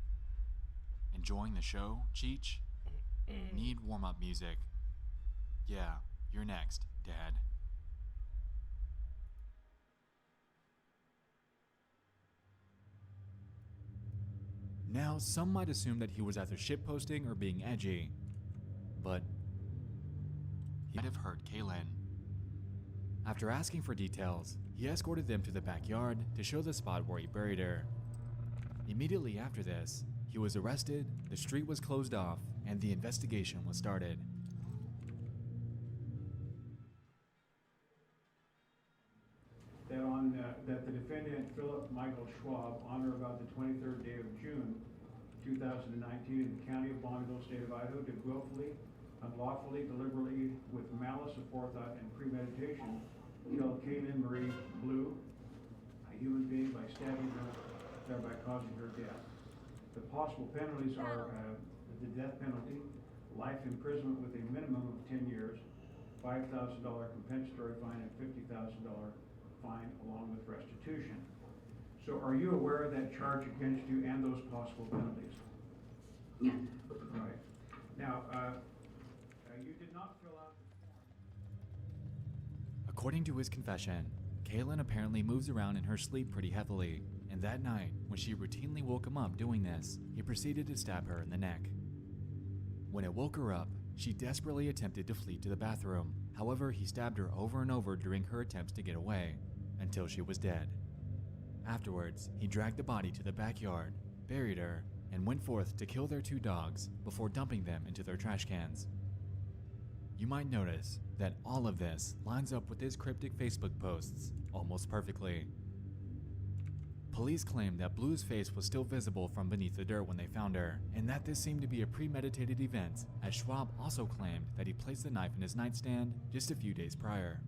Enjoying the show, Cheech? Need warm-up music. Yeah, you're next, Dad. Now, some might assume that he was either shitposting or being edgy, but he might have hurt Kaylin. After asking for details, he escorted them to the backyard to show the spot where he buried her. Immediately after this, he was arrested, the street was closed off, and the investigation was started. That the defendant, Philip Michael Schwab, on or about the 23rd day of June 2019 in the county of Bonneville, state of Idaho, did willfully, unlawfully, deliberately, with malice aforethought and premeditation, kill Kaylin Marie Blue, a human being, by stabbing her, thereby causing her death. The possible penalties are the death penalty, life imprisonment with a minimum of 10 years, $5,000 compensatory fine, and $50,000 fine along with restitution. So are you aware of that charge against you and those possible penalties? Yeah. Right. Now, you did not fill out the form. According to his confession, Kaylin apparently moves around in her sleep pretty heavily, and that night, when she routinely woke him up doing this, he proceeded to stab her in the neck. When it woke her up, she desperately attempted to flee to the bathroom. However, he stabbed her over and over during her attempts to get away, until she was dead. Afterwards, he dragged the body to the backyard, buried her, and went forth to kill their 2 dogs before dumping them into their trash cans. You might notice that all of this lines up with his cryptic Facebook posts almost perfectly. Police claimed that Blue's face was still visible from beneath the dirt when they found her, and that this seemed to be a premeditated event, as Schwab also claimed that he placed the knife in his nightstand just a few days prior.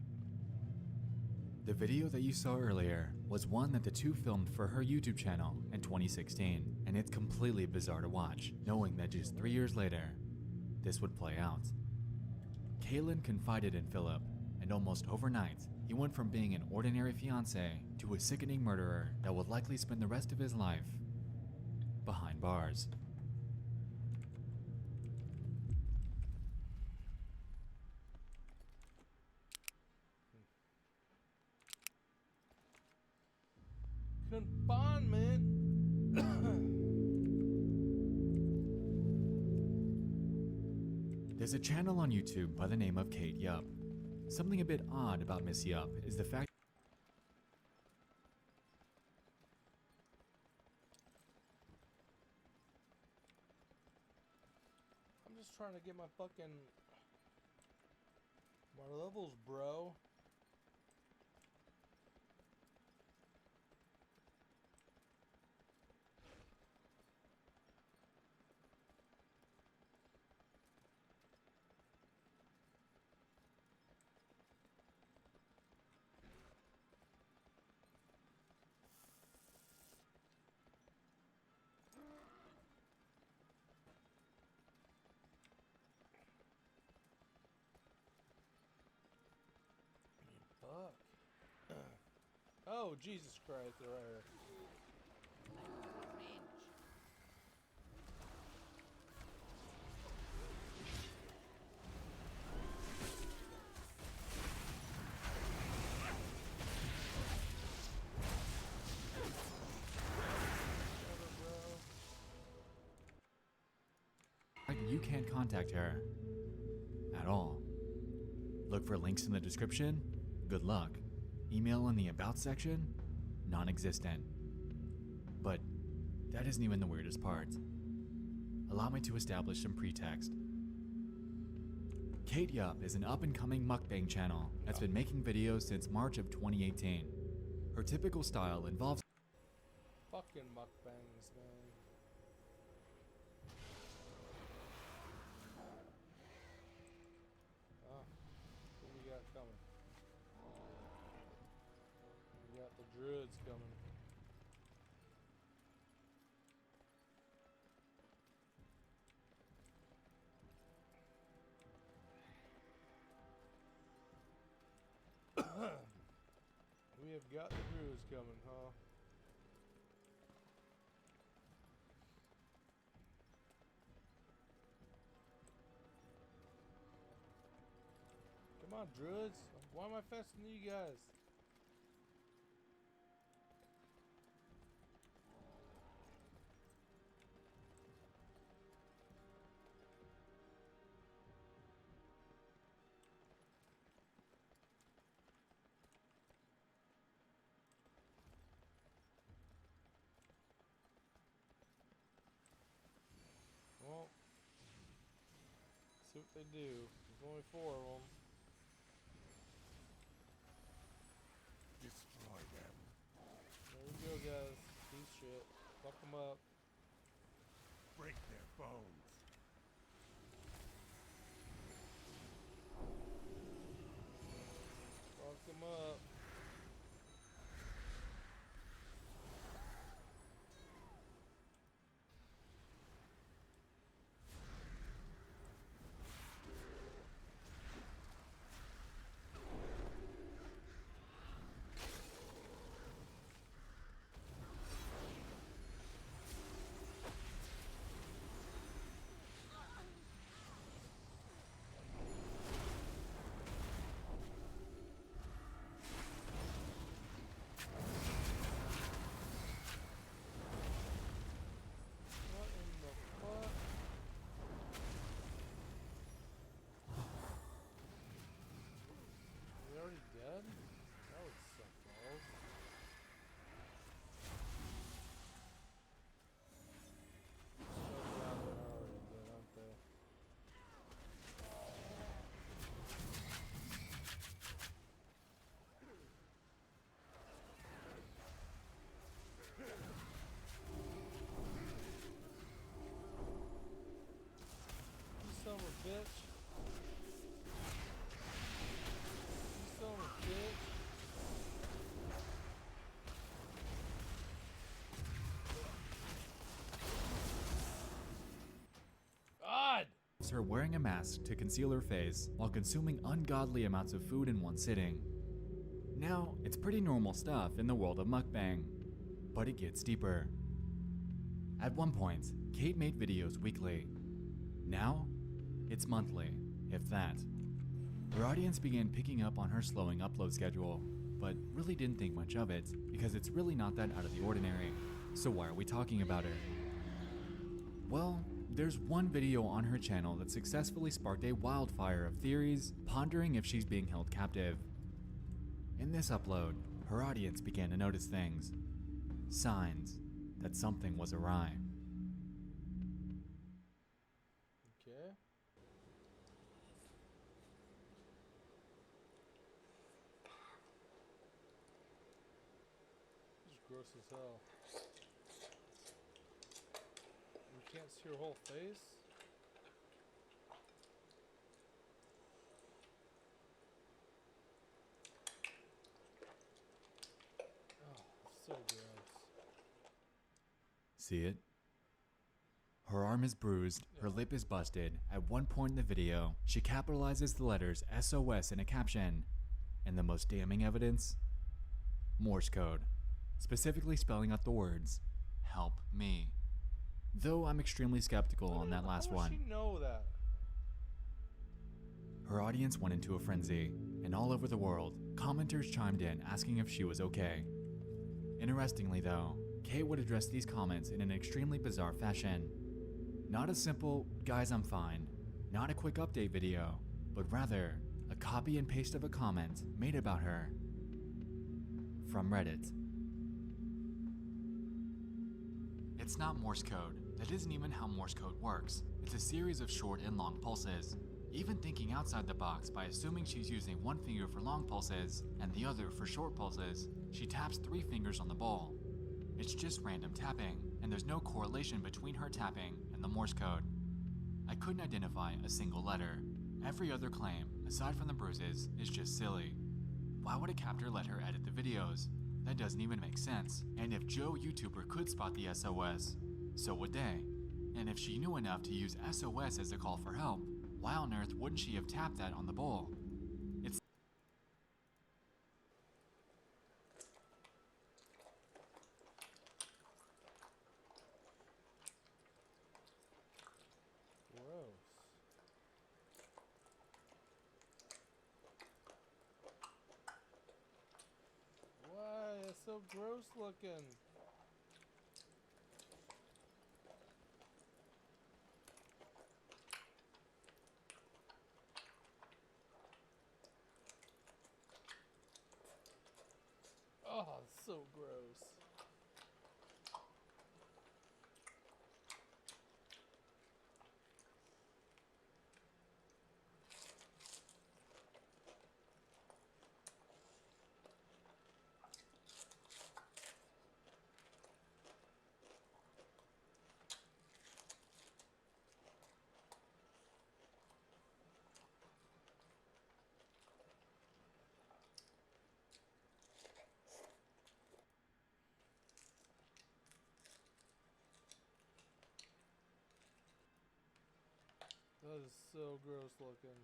The video that you saw earlier was one that the two filmed for her YouTube channel in 2016, and it's completely bizarre to watch, knowing that just 3 years later, this would play out. Kaylin confided in Philip, and almost overnight, he went from being an ordinary fiancé to a sickening murderer that would likely spend the rest of his life behind bars. Confinement. There's a channel on YouTube by the name of Kate Yup. Something a bit odd about Miss Yup is the fact I'm just trying to get my fucking my levels, bro. Oh, Jesus Christ, they're right here. You can't contact her at all. Look for links in the description. Good luck. Email in the About section. Non-existent. But that isn't even the weirdest part. Allow me to establish some pretext. Kate Yup is an up-and-coming mukbang channel that's been making videos since March of 2018. Her typical style involves Fucking mukbangs, man. Oh, what we got coming? We got the druids coming. We have got the druids coming, huh? Come on, druids. Why am I faster than you guys? Well, see what they do. There's only 4 of them. Destroy them. There we go, guys. Piece of shit. Fuck them up. Break their bones. Fuck them up. What in the fuck? Are they already dead? That would suck balls. So glad they're already dead, aren't they? You son of a bitch. You son of a bitch. God! It's her wearing a mask to conceal her face while consuming ungodly amounts of food in one sitting. Now, it's pretty normal stuff in the world of mukbang, but it gets deeper. At one point, Kate made videos weekly. Now, it's monthly, if that. Her audience began picking up on her slowing upload schedule, but really didn't think much of it because it's really not that out of the ordinary. So why are we talking about her? Well, there's one video on her channel that successfully sparked a wildfire of theories, pondering if she's being held captive. In this upload, her audience began to notice things. Signs that something was awry. Okay. This is gross as hell. You can't see her whole face? Oh, so gross. See it? Her arm is bruised, her lip is busted. At one point in the video, she capitalizes the letters SOS in a caption. And the most damning evidence? Morse code, specifically spelling out the words, "Help me." Though I'm extremely skeptical on that last How one. does she know that? Her audience went into a frenzy, and all over the world, commenters chimed in asking if she was okay. Interestingly though, Kate would address these comments in an extremely bizarre fashion. Not a simple, "guys, I'm fine," not a quick update video, but rather a copy and paste of a comment made about her from Reddit. It's not Morse code. That isn't even how Morse code works. It's a series of short and long pulses. Even thinking outside the box by assuming she's using one finger for long pulses and the other for short pulses, she taps 3 fingers on the bowl. It's just random tapping, and there's no correlation between her tapping and the Morse code. I couldn't identify a single letter. Every other claim, aside from the bruises, is just silly. Why would a captor let her edit the videos? That doesn't even make sense. And if Joe YouTuber could spot the SOS, so would they. And if she knew enough to use SOS as a call for help, why on earth wouldn't she have tapped that on the bowl? It's Gross. Why? It's so gross looking. Oh, it's so gross. That is so gross looking.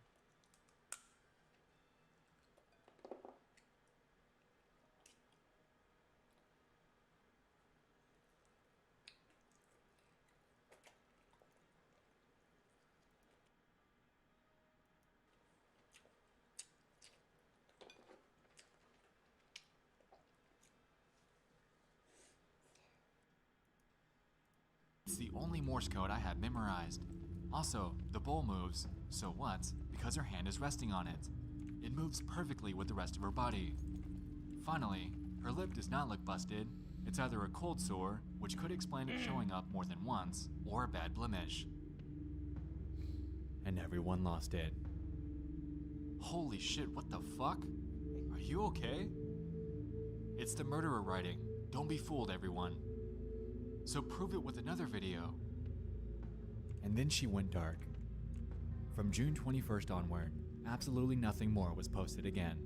the only Morse code I have memorized. Also, the bowl moves, so what? Because her hand is resting on it. It moves perfectly with the rest of her body. Finally, her lip does not look busted. It's either a cold sore, which could explain it showing up more than once, or a bad blemish. And everyone lost it. Holy shit, what the fuck? Are you okay? It's the murderer writing. Don't be fooled, everyone. So prove it with another video. And then she went dark. From June 21st onward, absolutely nothing more was posted again.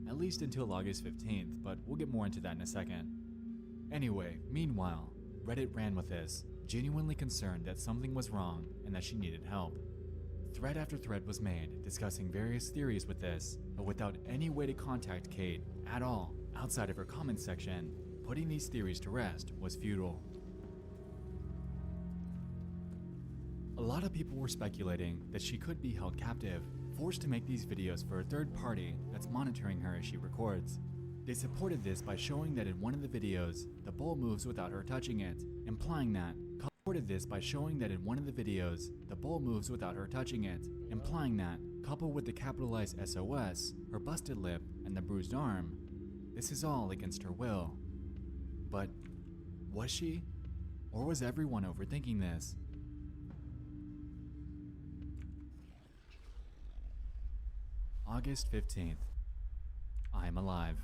At least until August 15th, but we'll get more into that in a second. Anyway, meanwhile, Reddit ran with this, genuinely concerned that something was wrong and that she needed help. Thread after thread was made discussing various theories with this, but without any way to contact Kate at all outside of her comment section. Putting these theories to rest was futile. A lot of people were speculating that she could be held captive, forced to make these videos for a third party that's monitoring her as she records. They supported this by showing that in one of the videos, the bowl moves without her touching it, implying that coupled with the capitalized SOS, her busted lip, and the bruised arm, this is all against her will. But was she? Or was everyone overthinking this? August 15th. I'm alive.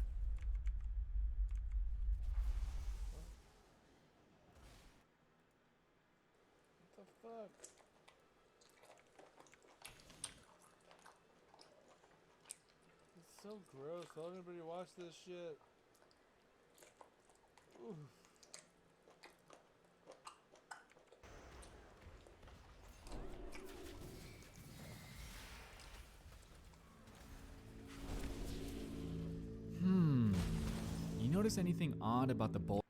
What the fuck? It's so gross. Don't anybody watch this shit. Oof. notice anything odd about the bold?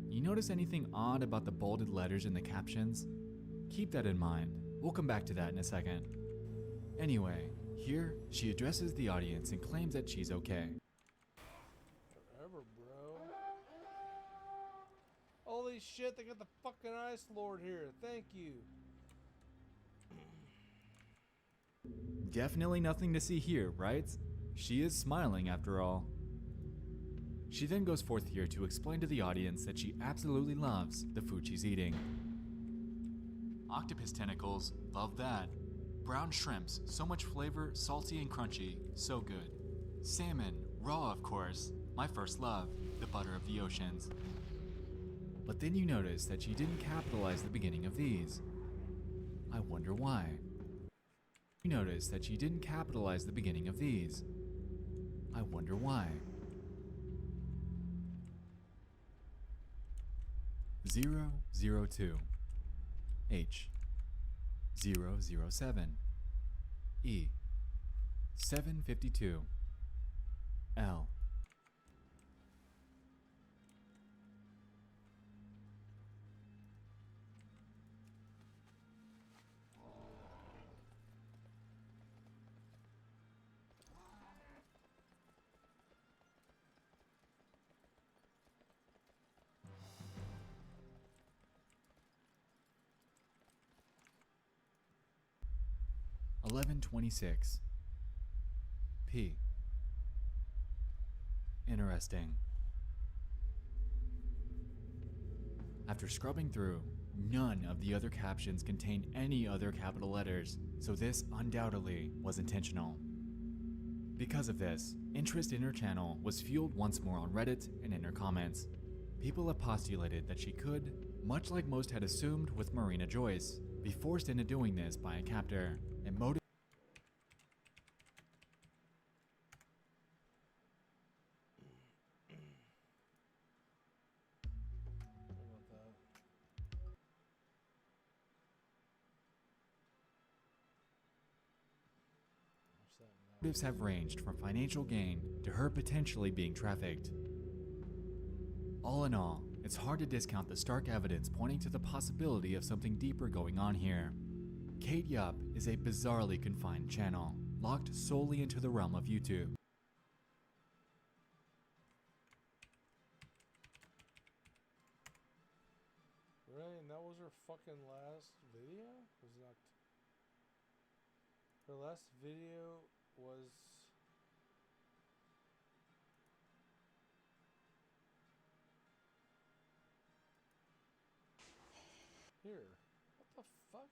You notice anything odd about the bolded letters in the captions? Keep that in mind. We'll come back to that in a second. Anyway, here she addresses the audience and claims that she's okay. Whatever, bro. Holy shit, they got the fucking Ice Lord here. Thank you. Definitely nothing to see here, right? She is smiling after all. She then goes forth here to explain to the audience that she absolutely loves the food she's eating. Octopus tentacles, love that. Brown shrimps, so much flavor, salty and crunchy, so good. Salmon, raw of course, my first love, the butter of the oceans. But then you notice that she didn't capitalize the beginning of these. I wonder why. You notice that she didn't capitalize the beginning of these. I wonder why. 002 H 007 E 752 L 1126 P. Interesting. After scrubbing through, none of the other captions contain any other capital letters, so this undoubtedly was intentional. Because of this, interest in her channel was fueled once more on Reddit and in her comments. People have postulated that she could, much like most had assumed with Marina Joyce, be forced into doing this by a captor, and motive. Motives have ranged from financial gain to her potentially being trafficked. All in all, it's hard to discount the stark evidence pointing to the possibility of something deeper going on here. Kate Yup is a bizarrely confined channel, locked solely into the realm of YouTube. Really? And that was her fucking last video? Was not. Her last video was. Here. What the fuck?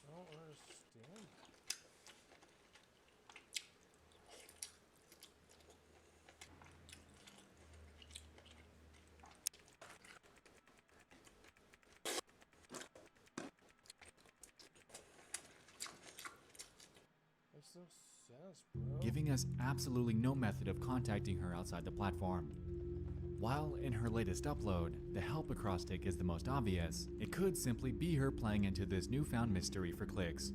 I don't understand. Makes no sense, bro. Giving us absolutely no method of contacting her outside the platform. While in her latest upload, the help acrostic is the most obvious, it could simply be her playing into this newfound mystery for clicks.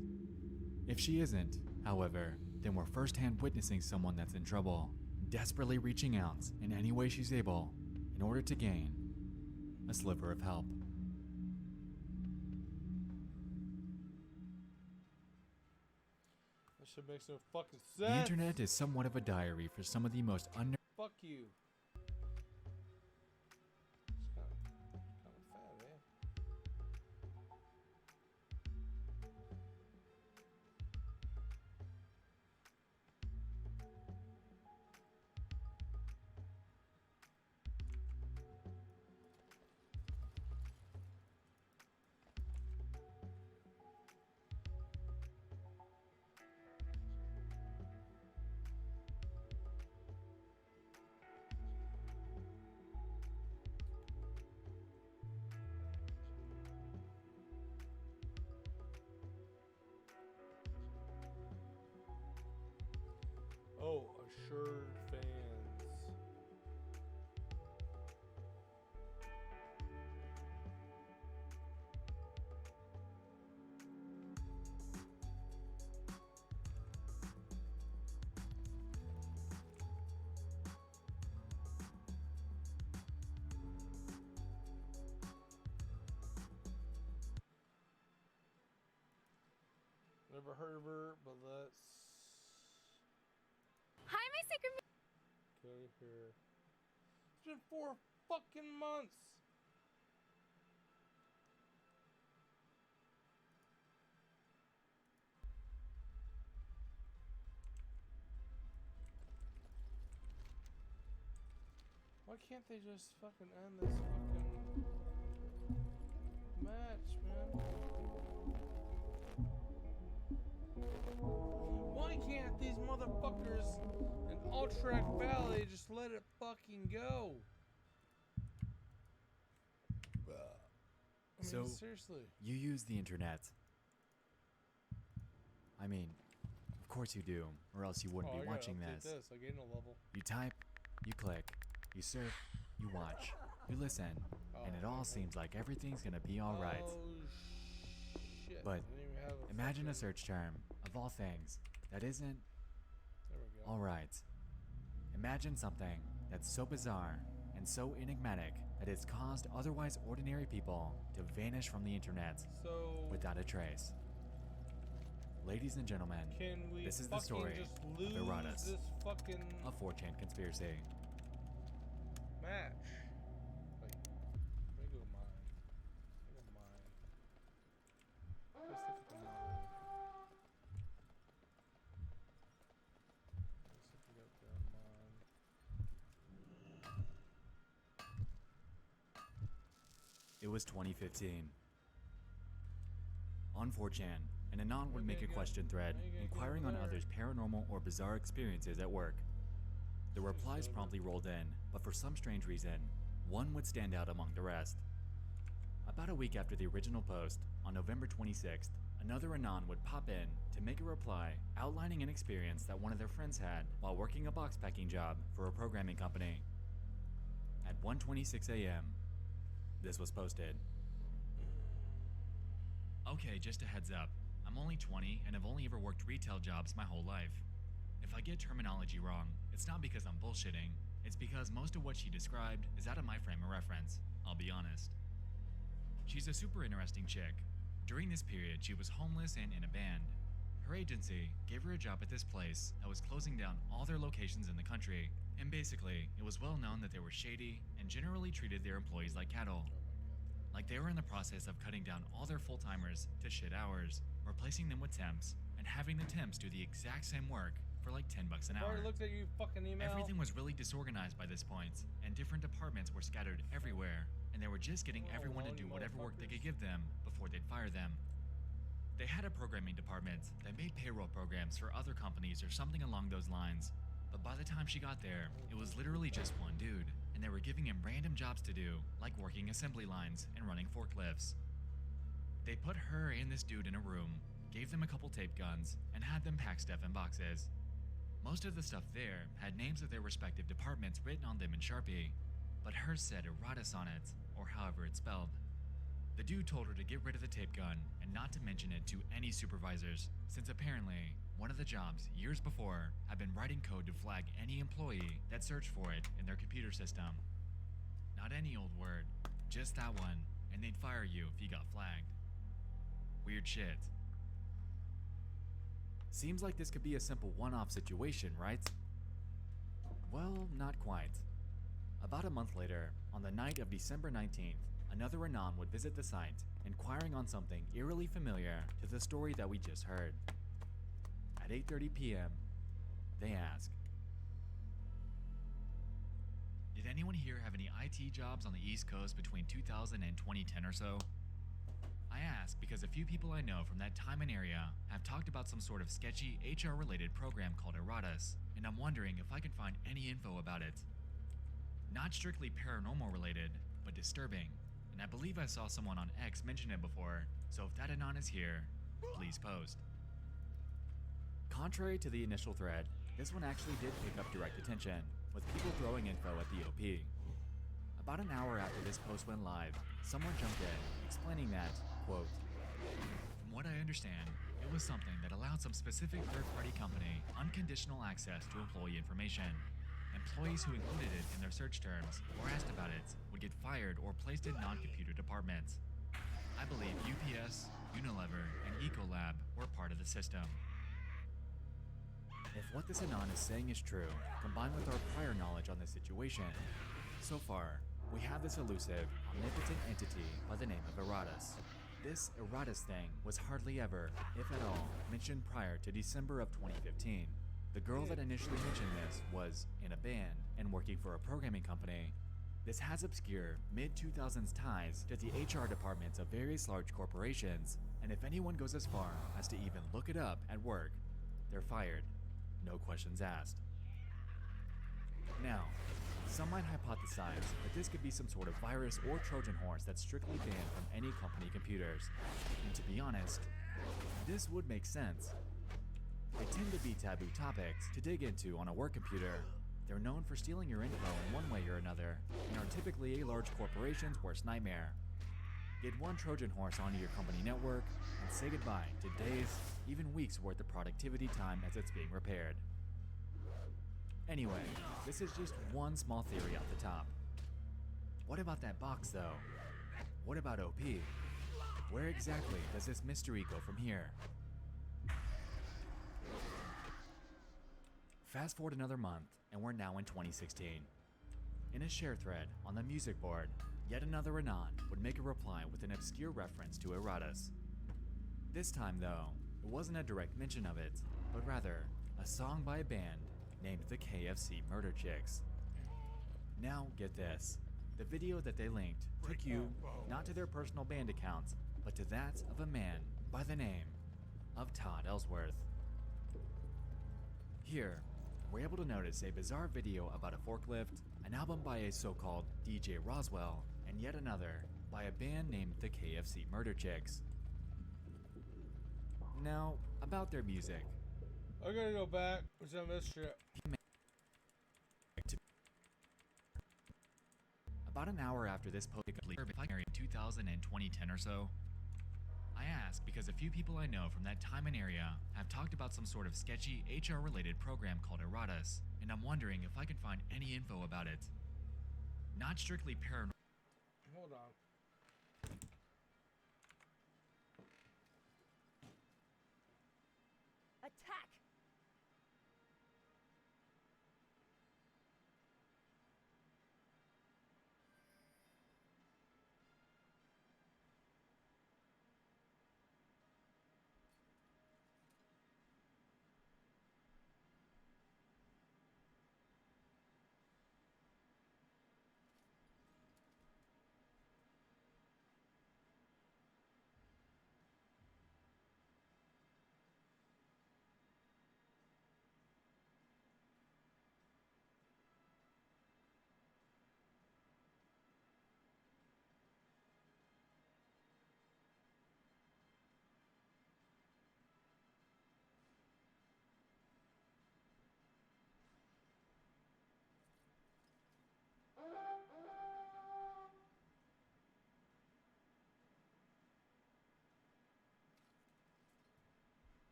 If she isn't, however, then we're firsthand witnessing someone that's in trouble, desperately reaching out in any way she's able in order to gain a sliver of help. That shit makes no fucking sense. The internet is somewhat of a diary for some of the most Fuck you. It's kind of fat, eh? Never heard of her, but let's Hi, my secret. go here. It's been 4 fucking months. Why can't they just fucking end this fucking match, man? Why can't these motherfuckers in Ultrac Valley just let it fucking go? I mean, So, seriously. you use the internet. I mean, of course you do, or else you wouldn't be watching this. I gained a level. You type, you click, you surf, you watch, you listen, and it all seems like everything's gonna be alright. Oh, shit. But I didn't even have a imagine a fucking- search term, of all things, that isn't There we go. alright. Imagine something that's so bizarre and so enigmatic that it's caused otherwise ordinary people to vanish from the internet So without a trace. Ladies and gentlemen, can we this is the fucking story just of lose Erotus, this fucking a 4chan conspiracy. match? Wait, let me go mine. Let me go mine. Let's look at the mine. Let's look at the mine. It was 2015. On 4chan, an Anon would make a question thread inquiring on others' paranormal or bizarre experiences at work. The replies promptly rolled in, but for some strange reason, one would stand out among the rest. About a week after the original post, on November 26th, another Anon would pop in to make a reply outlining an experience that one of their friends had while working a box packing job for a programming company. At 1:26 a.m., this was posted. Okay, just a heads up. I'm only 20 and have only ever worked retail jobs my whole life. If I get terminology wrong, it's not because I'm bullshitting. It's because most of what she described is out of my frame of reference. I'll be honest. She's a super interesting chick. During this period, she was homeless and in a band. Her agency gave her a job at this place that was closing down all their locations in the country. And basically, it was well known that they were shady and generally treated their employees like cattle. Like they were in the process of cutting down all their full-timers to shit hours, replacing them with temps, and having the temps do the exact same work for like $10 an I hour. already looked at you fucking email. Everything was really disorganized by this point, and different departments were scattered everywhere, and they were just getting everyone to do whatever work they could give them before they'd fire them. They had a programming department that made payroll programs for other companies or something along those lines, but by the time she got there, it was literally just one dude, and they were giving him random jobs to do, like working assembly lines and running forklifts. They put her and this dude in a room, gave them a couple tape guns, and had them pack stuff in boxes. Most of the stuff there had names of their respective departments written on them in Sharpie, but hers said Erotus on it, or however it's spelled. The dude told her to get rid of the tape gun and not to mention it to any supervisors, since apparently one of the jobs years before had been writing code to flag any employee that searched for it in their computer system. Not any old word, just that one, and they'd fire you if you got flagged. Weird shit. Seems like this could be a simple one-off situation, right? Well, not quite. About a month later, on the night of December 19th, another Anon would visit the site, inquiring on something eerily familiar to the story that we just heard. At 8:30 p.m., they ask, "Did anyone here have any IT jobs on the East Coast between 2000 and 2010 or so?" I ask because a few people I know from that time and area have talked about some sort of sketchy HR-related program called Erotus, and I'm wondering if I can find any info about it. Not strictly paranormal related, but disturbing, and I believe I saw someone on X mention it before, so if that Anon is here, please post. Contrary to the initial thread, this one actually did pick up direct attention, with people throwing info at the OP. About an hour after this post went live, someone jumped in, explaining that, quote, "From what I understand, it was something that allowed some specific third-party company unconditional access to employee information. Employees who included it in their search terms or asked about it would get fired or placed in non-computer departments. I believe UPS, Unilever, and Ecolab were part of the system. If what this Anon is saying is true, combined with our prior knowledge on the situation, so far, we have this elusive, omnipotent entity by the name of Eratus. This Eratus thing was hardly ever, if at all, mentioned prior to December of 2015. The girl that initially mentioned this was in a band and working for a programming company. This has obscure, mid-2000s ties to the HR departments of various large corporations, and if anyone goes as far as to even look it up at work, they're fired. No questions asked. Now, some might hypothesize that this could be some sort of virus or Trojan horse that's strictly banned from any company computers. And to be honest, this would make sense. They tend to be taboo topics to dig into on a work computer. They're known for stealing your info in one way or another, and are typically a large corporation's worst nightmare. Get one Trojan horse onto your company network, and say goodbye to days, even weeks worth of productivity time as it's being repaired. Anyway, this is just one small theory off the top. What about that box though? What about OP? Where exactly does this mystery go from here? Fast forward another month, and we're now in 2016. In a share thread on the music board, yet another Anon would make a reply with an obscure reference to Eratus. This time though, it wasn't a direct mention of it, but rather a song by a band named the KFC Murder Chicks. Now get this, the video that they linked took you not to their personal band accounts, but to that of a man by the name of Todd Ellsworth. Here, we're able to notice a bizarre video about a forklift, an album by a so-called DJ Roswell, and yet another by a band named the KFC Murder Chicks. Now, about their music. I gotta go back, which I missed shit. About an hour after this post completed in 2010 or so, I ask because a few people I know from that time and area have talked about some sort of sketchy HR-related program called Eratus, and I'm wondering if I can find any info about it. Not strictly paranormal. Hold on. Attack!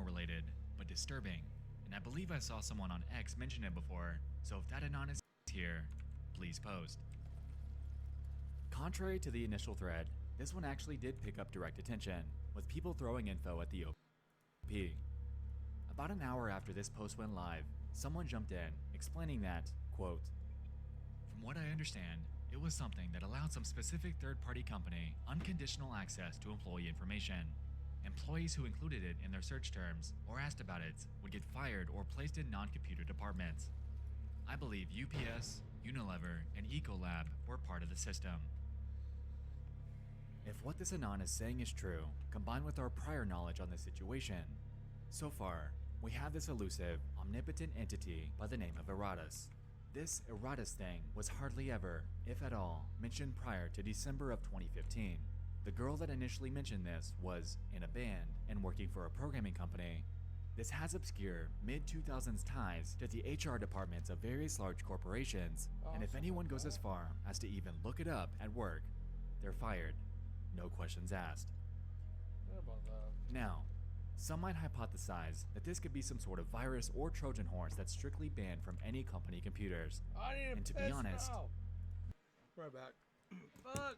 Related, but disturbing, and I believe I saw someone on X mention it before, so if that Anon is here, please post. Contrary to the initial thread, this one actually did pick up direct attention, with people throwing info at the OP. About an hour after this post went live, someone jumped in, explaining that, quote, "From what I understand, it was something that allowed some specific third-party company unconditional access to employee information. employees who included it in their search terms or asked about it would get fired or placed in non-computer departments. I believe UPS, Unilever, and Ecolab were part of the system. If what this Anon is saying is true, combined with our prior knowledge on the situation, so far, we have this elusive, omnipotent entity by the name of Eratus. This Eratus thing was hardly ever, if at all, mentioned prior to December of 2015. The girl that initially mentioned this was in a band and working for a programming company. This has obscure mid-2000s ties to the HR departments of various large corporations, and if anyone goes as far as to even look it up at work, they're fired. No questions asked. What about that? Now, some might hypothesize that this could be some sort of virus or Trojan horse that's strictly banned from any company computers. I need And to be honest, now. Right back. Fuck.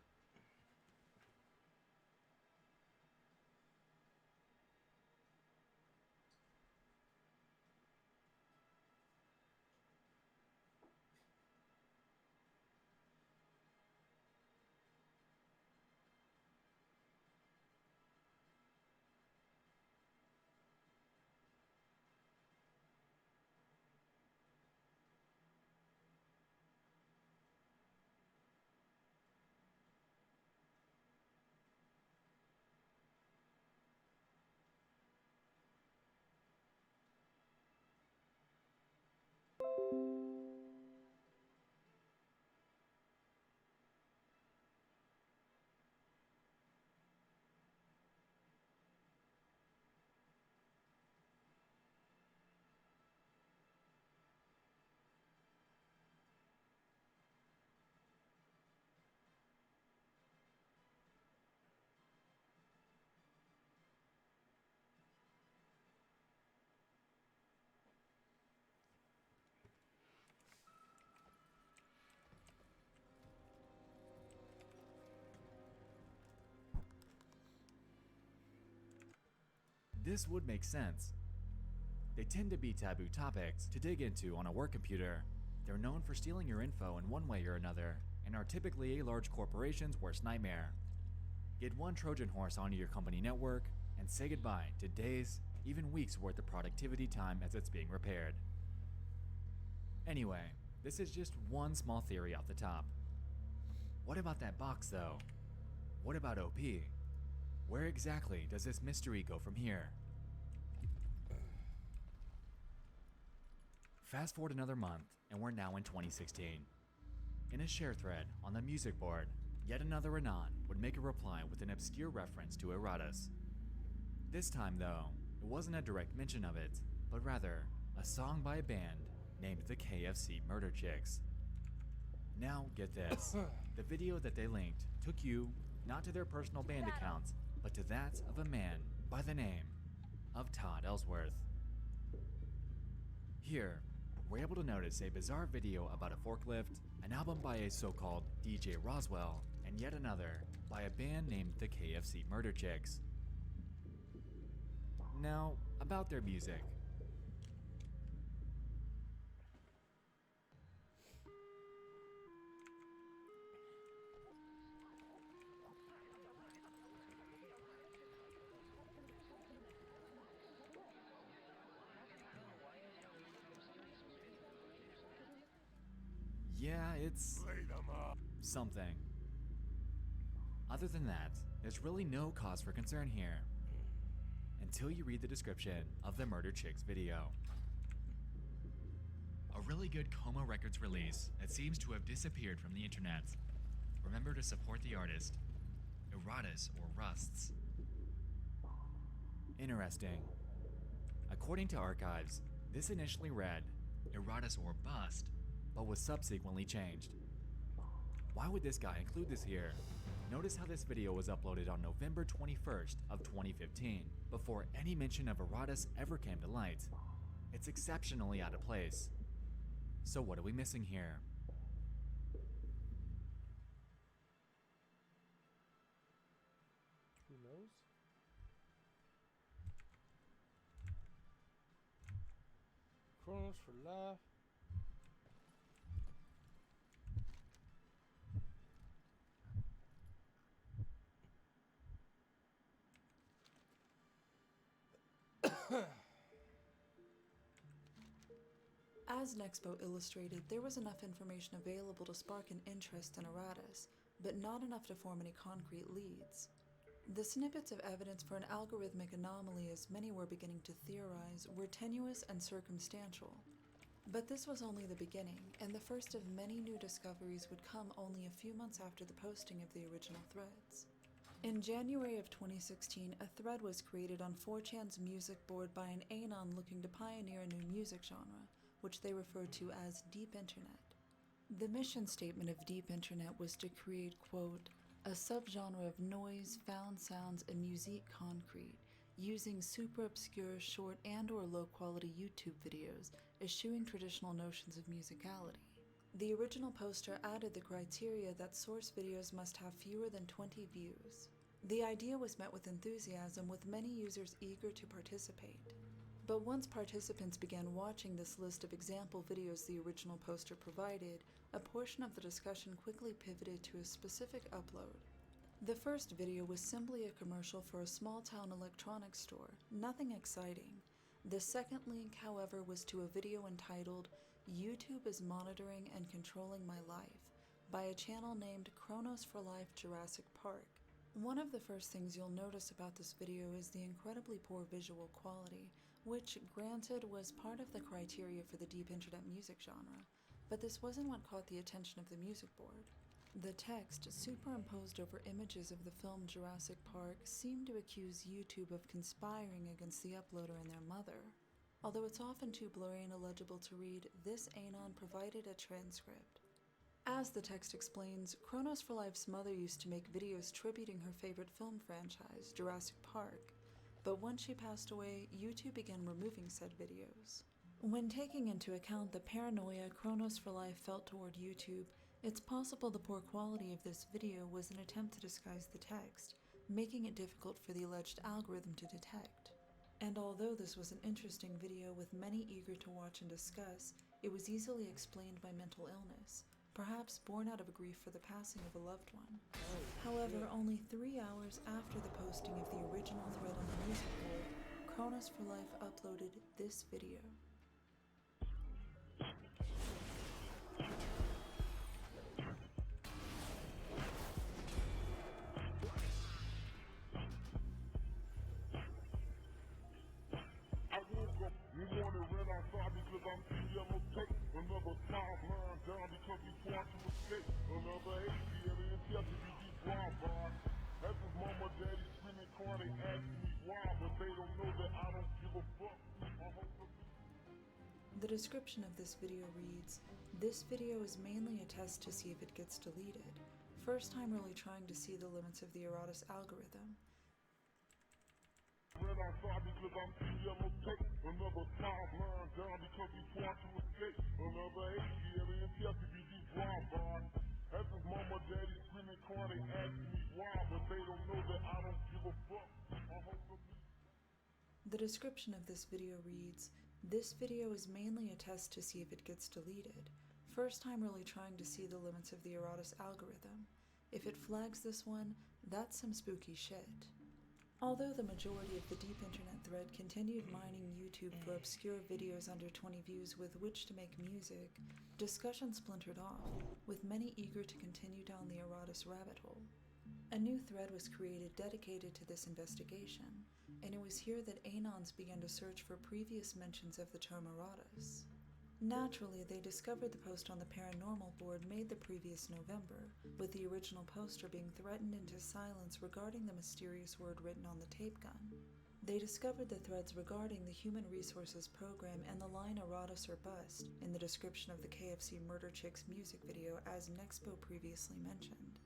this would make sense. They tend to be taboo topics to dig into on a work computer. They're known for stealing your info in one way or another, and are typically a large corporation's worst nightmare. Get one Trojan horse onto your company network, and say goodbye to days, even weeks worth of productivity time as it's being repaired. Anyway, this is just one small theory off the top. What about that box though? What about OP? Where exactly does this mystery go from here? Fast forward another month, and we're now in 2016. In a share thread on the music board, yet another Anon would make a reply with an obscure reference to Eratus. This time though, it wasn't a direct mention of it, but rather a song by a band named the KFC Murder Chicks. Now get this, the video that they linked took you not to their personal band accounts, but to that of a man by the name of Todd Ellsworth. Here, we're able to notice a bizarre video about a forklift, an album by a so-called DJ Roswell, and yet another by a band named the KFC Murder Chicks. Now, about their music. Yeah, it's something. Other than that, there's really no cause for concern here. Until you read the description of the Murder Chicks video. A really good Coma Records release that seems to have disappeared from the internet. Remember to support the artist. Eratus or Rusts. Interesting. According to archives, this initially read Eratus or Bust, but was subsequently changed. Why would this guy include this here? Notice how this video was uploaded on November 21st of 2015, before any mention of Eratus ever came to light. It's exceptionally out of place. So what are we missing here? Who knows? Chronos for life. As Nexpo illustrated, there was enough information available to spark an interest in Aratus, but not enough to form any concrete leads. The snippets of evidence for an algorithmic anomaly, as many were beginning to theorize, were tenuous and circumstantial. But this was only the beginning, and the first of many new discoveries would come only a few months after the posting of the original threads. In January of 2016, a thread was created on 4chan's music board by an anon looking to pioneer a new music genre, which they referred to as Deep Internet. The mission statement of Deep Internet was to create, quote, a subgenre of noise, found sounds, and musique concrete, using super obscure, short, and/or low-quality YouTube videos, eschewing traditional notions of musicality. The original poster added the criteria that source videos must have fewer than 20 views. The idea was met with enthusiasm, with many users eager to participate. But once participants began watching this list of example videos the original poster provided, a portion of the discussion quickly pivoted to a specific upload. The first video was simply a commercial for a small-town electronics store, nothing exciting. The second link, however, was to a video entitled YouTube is Monitoring and Controlling My Life by a channel named Chronos for Life Jurassic Park. One of the first things you'll notice about this video is the incredibly poor visual quality, which, granted, was part of the criteria for the Deep Internet music genre, but this wasn't what caught the attention of the music board. The text, superimposed over images of the film Jurassic Park, seemed to accuse YouTube of conspiring against the uploader and their mother. Although it's often too blurry and illegible to read, this anon provided a transcript. As the text explains, Chronos for Life's mother used to make videos tributing her favorite film franchise, Jurassic Park, but once she passed away, YouTube began removing said videos. When taking into account the paranoia Chronos for Life felt toward YouTube, it's possible the poor quality of this video was an attempt to disguise the text, making it difficult for the alleged algorithm to detect. And although this was an interesting video with many eager to watch and discuss, it was easily explained by mental illness, perhaps born out of grief for the passing of a loved one. However, only 3 hours after the posting of the original thread on the music board, Chronos for Life uploaded this video. I woke up one morning, ran outside because I'm too yellow tape. Another 5 line down because we trying to escape. Another 8 alien deputy drive-by. That's his mama, daddy screaming car, they asking me why, but they don't know that I don't give a fuck. The description of this video reads, "This video is mainly a test to see if it gets deleted. First time really trying to see the limits of the Aratus algorithm. Ran outside because I'm too yellow tape. Another 5 line down because we trying to escape. Another 8 alien deputy drive-by. That's his mama, daddy screaming car, they asking me why, but they don't know that I don't give a fuck. The description of this video reads, "This video is mainly a test to see if it gets deleted. First time really trying to see the limits of the Aratus algorithm. If it flags this one, that's some spooky shit." Although the majority of the Deep Internet thread continued mining YouTube for obscure videos under 20 views with which to make music, discussion splintered off, with many eager to continue down the Aratus rabbit hole. A new thread was created dedicated to this investigation, and it was here that Anons began to search for previous mentions of the term Aratus. Naturally, they discovered the post on the paranormal board made the previous November, with the original poster being threatened into silence regarding the mysterious word written on the tape gun. They discovered the threads regarding the Human Resources program and the line Aratus or Bust in the description of the KFC Murder Chicks music video as Nexpo previously mentioned.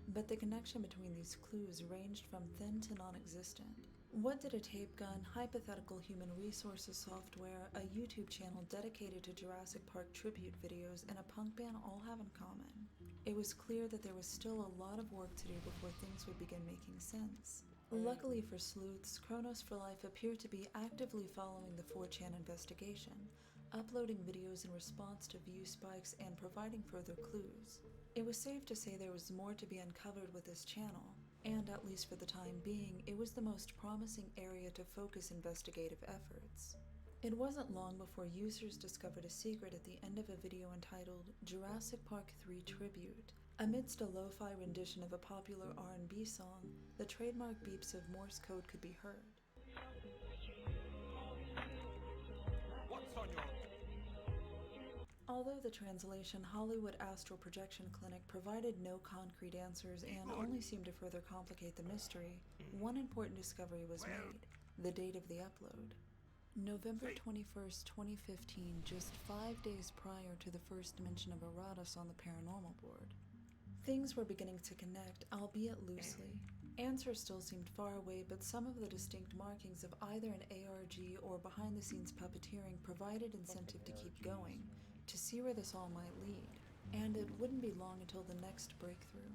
But the connection between these clues ranged from thin to non-existent. What did a tape gun, hypothetical human resources software, a YouTube channel dedicated to Jurassic Park tribute videos, and a punk band all have in common? It was clear that there was still a lot of work to do before things would begin making sense. Luckily for sleuths, Chronos for Life appeared to be actively following the 4chan investigation, uploading videos in response to view spikes and providing further clues. It was safe to say there was more to be uncovered with this channel, and at least for the time being, it was the most promising area to focus investigative efforts. It wasn't long before users discovered a secret at the end of a video entitled Jurassic Park 3 Tribute. Amidst a lo-fi rendition of a popular R&B song, the trademark beeps of Morse code could be heard. What's on your... Although the translation Hollywood Astral Projection Clinic provided no concrete answers and only seemed to further complicate the mystery, one important discovery was made: the date of the upload. November 21st, 2015, just 5 days prior to the first mention of Aratus on the paranormal board. Things were beginning to connect, albeit loosely. Answers still seemed far away, but some of the distinct markings of either an ARG or behind-the-scenes puppeteering provided incentive to keep going, to see where this all might lead. And it wouldn't be long until the next breakthrough.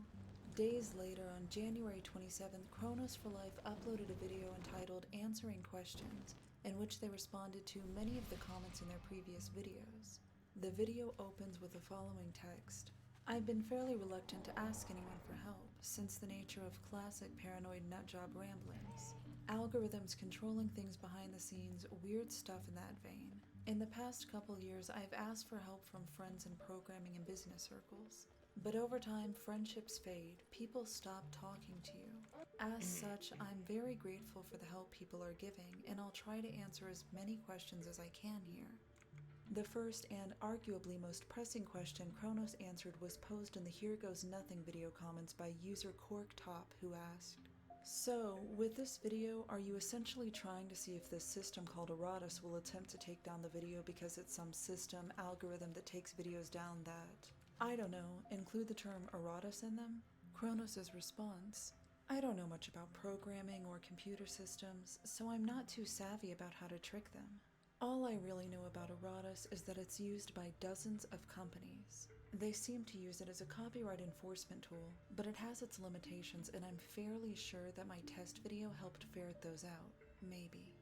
Days later, on January 27th, Chronos for Life uploaded a video entitled Answering Questions, in which they responded to many of the comments in their previous videos. The video opens with the following text: "I've been fairly reluctant to ask anyone for help, since the nature of classic paranoid nutjob ramblings. Algorithms controlling things behind the scenes, weird stuff in that vein. In the past couple years, I've asked for help from friends in programming and business circles. But over time, friendships fade, people stop talking to you. As such, I'm very grateful for the help people are giving, and I'll try to answer as many questions as I can here." The first and arguably most pressing question Chronos answered was posed in the Here Goes Nothing video comments by user CorkTop, who asked, "So, with this video, are you essentially trying to see if this system called Aratus will attempt to take down the video because it's some system algorithm that takes videos down that, I don't know, include the term Aratus in them?" Chronos' response: "I don't know much about programming or computer systems, so I'm not too savvy about how to trick them. All I really know about Aratus is that it's used by dozens of companies. They seem to use it as a copyright enforcement tool, but it has its limitations, and I'm fairly sure that my test video helped ferret those out. Maybe."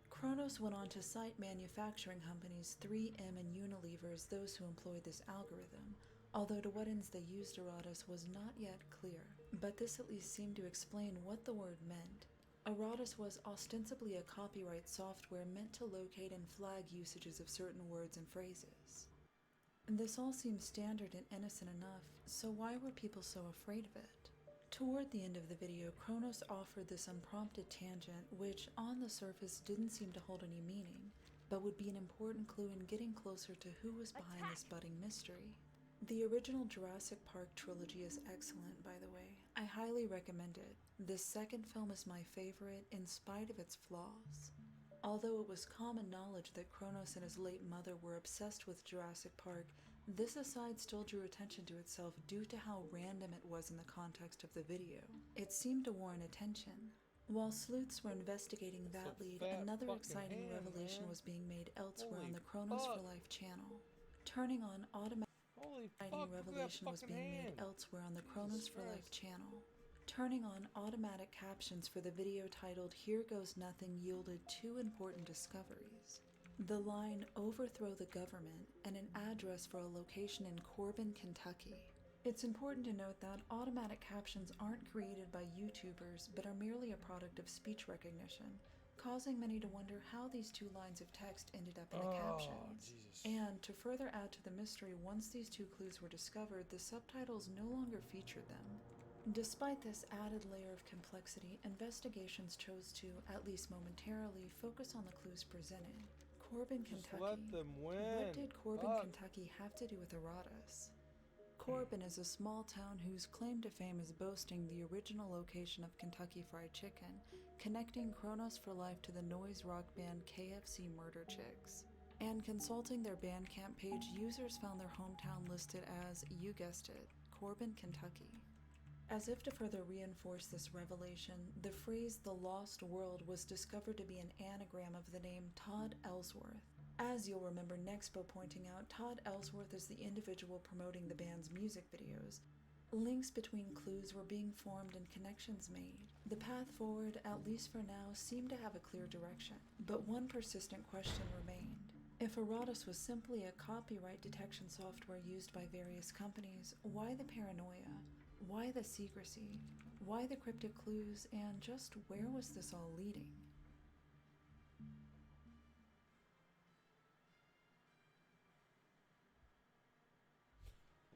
Chronos went on to cite manufacturing companies 3M and Unilever as those who employed this algorithm, although to what ends they used Aratus was not yet clear, but this at least seemed to explain what the word meant. Aratus was ostensibly a copyright software meant to locate and flag usages of certain words and phrases. This all seems standard and innocent enough, so why were people so afraid of it? Toward the end of the video, Chronos offered this unprompted tangent, which on the surface didn't seem to hold any meaning, but would be an important clue in getting closer to who was behind this budding mystery. The original Jurassic Park trilogy is excellent, by the way. I highly recommend it. This second film is my favorite in spite of its flaws. Although it was common knowledge that Chronos and his late mother were obsessed with Jurassic Park, this aside still drew attention to itself due to how random it was in the context of the video. It seemed to warrant attention. While sleuths were investigating that lead, another exciting revelation was being made elsewhere on the Chronos for Life channel. Turning on automatic Turning on automatic captions for the video titled Here Goes Nothing yielded two important discoveries: the line "Overthrow the government" and an address for a location in Corbin, Kentucky. It's important to note that automatic captions aren't created by YouTubers, but are merely a product of speech recognition, causing many to wonder how these two lines of text ended up in the captions. Jesus. And to further add to the mystery, once these two clues were discovered, the subtitles no longer featured them. Despite this added layer of complexity, investigations chose to, at least momentarily, focus on the clues presented. Corbin, Kentucky. Let them win. What did Corbin, Kentucky have to do with Aratus? Corbin is a small town whose claim to fame is boasting the original location of Kentucky Fried Chicken, connecting Chronos for Life to the noise rock band KFC Murder Chicks. And consulting their Bandcamp page, users found their hometown listed as, you guessed it, Corbin, Kentucky. As if to further reinforce this revelation, the phrase "the lost world" was discovered to be an anagram of the name Todd Ellsworth. As you'll remember Nexpo pointing out, Todd Ellsworth is the individual promoting the band's music videos. Links between clues were being formed and connections made. The path forward, at least for now, seemed to have a clear direction. But one persistent question remained. If Aratus was simply a copyright detection software used by various companies, why the paranoia? Why the secrecy? Why the cryptic clues? And just where was this all leading?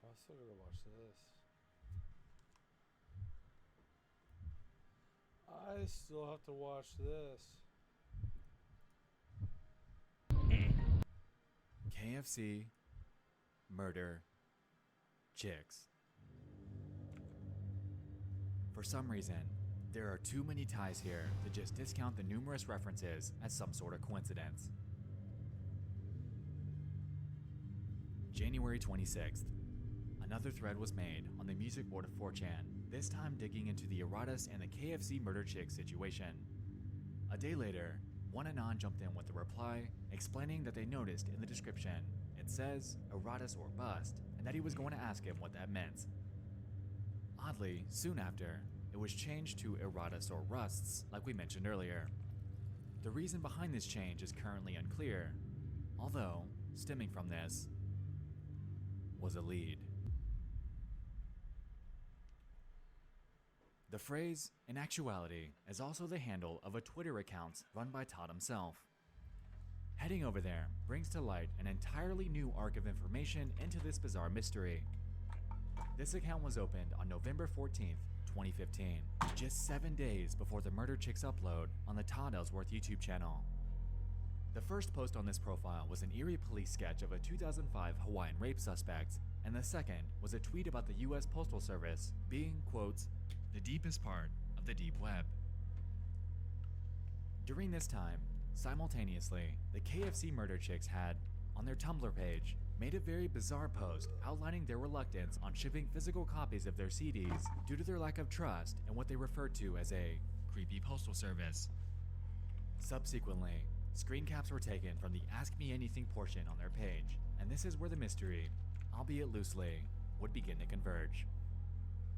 I still gotta watch this. I still have to watch this. KFC, murder, chicks. For some reason, there are too many ties here to just discount the numerous references as some sort of coincidence. January 26th. Another thread was made on the music board of 4chan, this time digging into the Eratus and the KFC murder chick situation. A day later, one Anon jumped in with a reply explaining that they noticed in the description it says Eratus or bust, and that he was going to ask him what that meant. Oddly, soon after, it was changed to Eratus or rusts, like we mentioned earlier. The reason behind this change is currently unclear, although, stemming from this, was a lead. The phrase, in actuality, is also the handle of a Twitter account run by Todd himself. Heading over there brings to light an entirely new arc of information into this bizarre mystery. This account was opened on November 14th, 2015, just 7 days before the Murder Chicks upload on the Todd Ellsworth YouTube channel. The first post on this profile was an eerie police sketch of a 2005 Hawaiian rape suspect, and the second was a tweet about the US Postal Service being, quote, the deepest part of the deep web. During this time, simultaneously, the KFC Murder Chicks had, on their Tumblr page, made a very bizarre post outlining their reluctance on shipping physical copies of their CDs due to their lack of trust in what they referred to as a creepy postal service. Subsequently, screen caps were taken from the Ask Me Anything portion on their page, and this is where the mystery, albeit loosely, would begin to converge.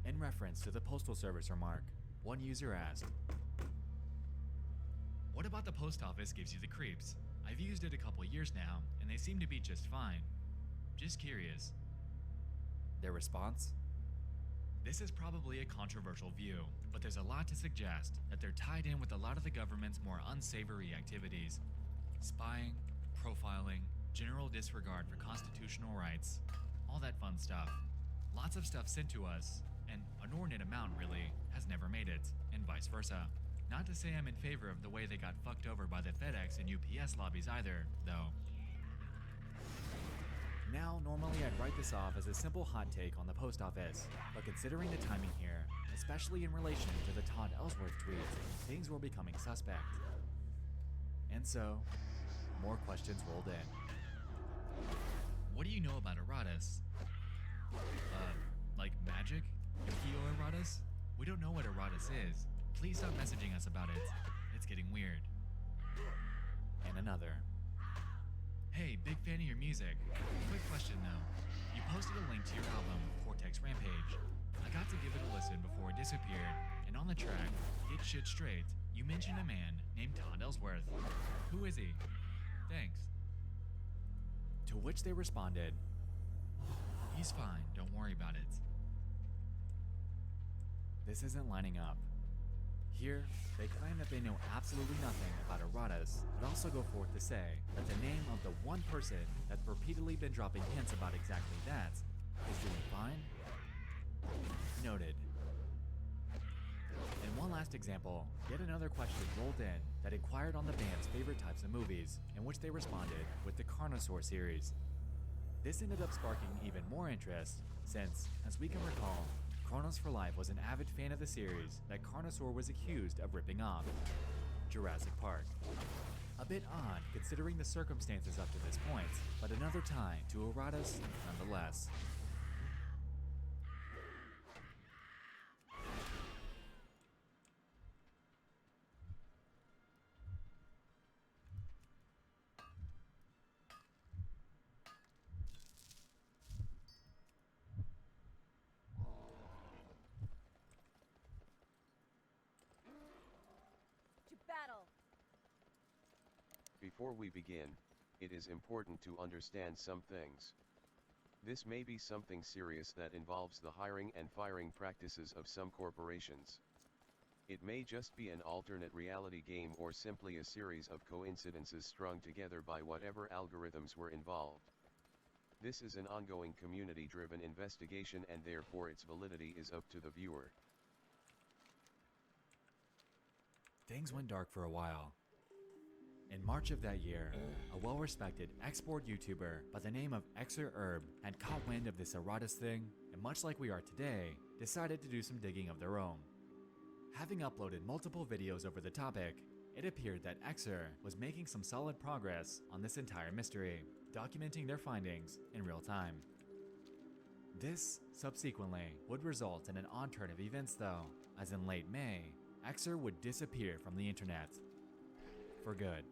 In reference to the Postal Service remark, one user asked, "What about the post office gives you the creeps? I've used it a couple years now, and they seem to be just fine. Just curious." Their response? This is probably a controversial view, but there's a lot to suggest that they're tied in with a lot of the government's more unsavory activities. Spying, profiling, general disregard for constitutional rights, all that fun stuff. Lots of stuff sent to us, and an inordinate amount really has never made it, and vice versa. Not to say I'm in favor of the way they got fucked over by the FedEx and UPS lobbies either, though. Now, normally I'd write this off as a simple hot take on the post office, but considering the timing here, especially in relation to the Todd Ellsworth tweet, things were becoming suspect. And so, more questions rolled in. What do you know about Eratus? Like magic? Yukio Eratus? We don't know what Eratus is. Please stop messaging us about it. It's getting weird. And another. Hey, big fan of your music. Quick question though. You posted a link to your album, Cortex Rampage. I got to give it a listen before it disappeared, and on the track, Get Shit Straight, you mentioned a man named Todd Ellsworth. Who is he? Thanks. To which they responded, "He's fine, don't worry about it." This isn't lining up. Here, they claim that they know absolutely nothing about Eratus, but also go forth to say that the name of the one person that's repeatedly been dropping hints about exactly that is doing fine. Noted. And one last example, yet another question rolled in that inquired on the band's favorite types of movies, in which they responded with the Carnosaur series. This ended up sparking even more interest, since, as we can recall, Kronos for Life was an avid fan of the series that Carnosaur was accused of ripping off, Jurassic Park. A bit odd considering the circumstances up to this point, but another tie to Eratus nonetheless. Before we begin, it is important to understand some things. This may be something serious that involves the hiring and firing practices of some corporations. It may just be an alternate reality game or simply a series of coincidences strung together by whatever algorithms were involved. This is an ongoing community-driven investigation and therefore its validity is up to the viewer. Things went dark for a while. In March of that year, a well-respected export YouTuber by the name of XRHerb had caught wind of this Eratus thing, and much like we are today, decided to do some digging of their own. Having uploaded multiple videos over the topic, it appeared that XR was making some solid progress on this entire mystery, documenting their findings in real time. This, subsequently, would result in an odd turn of events though, as in late May, XR would disappear from the internet. For good.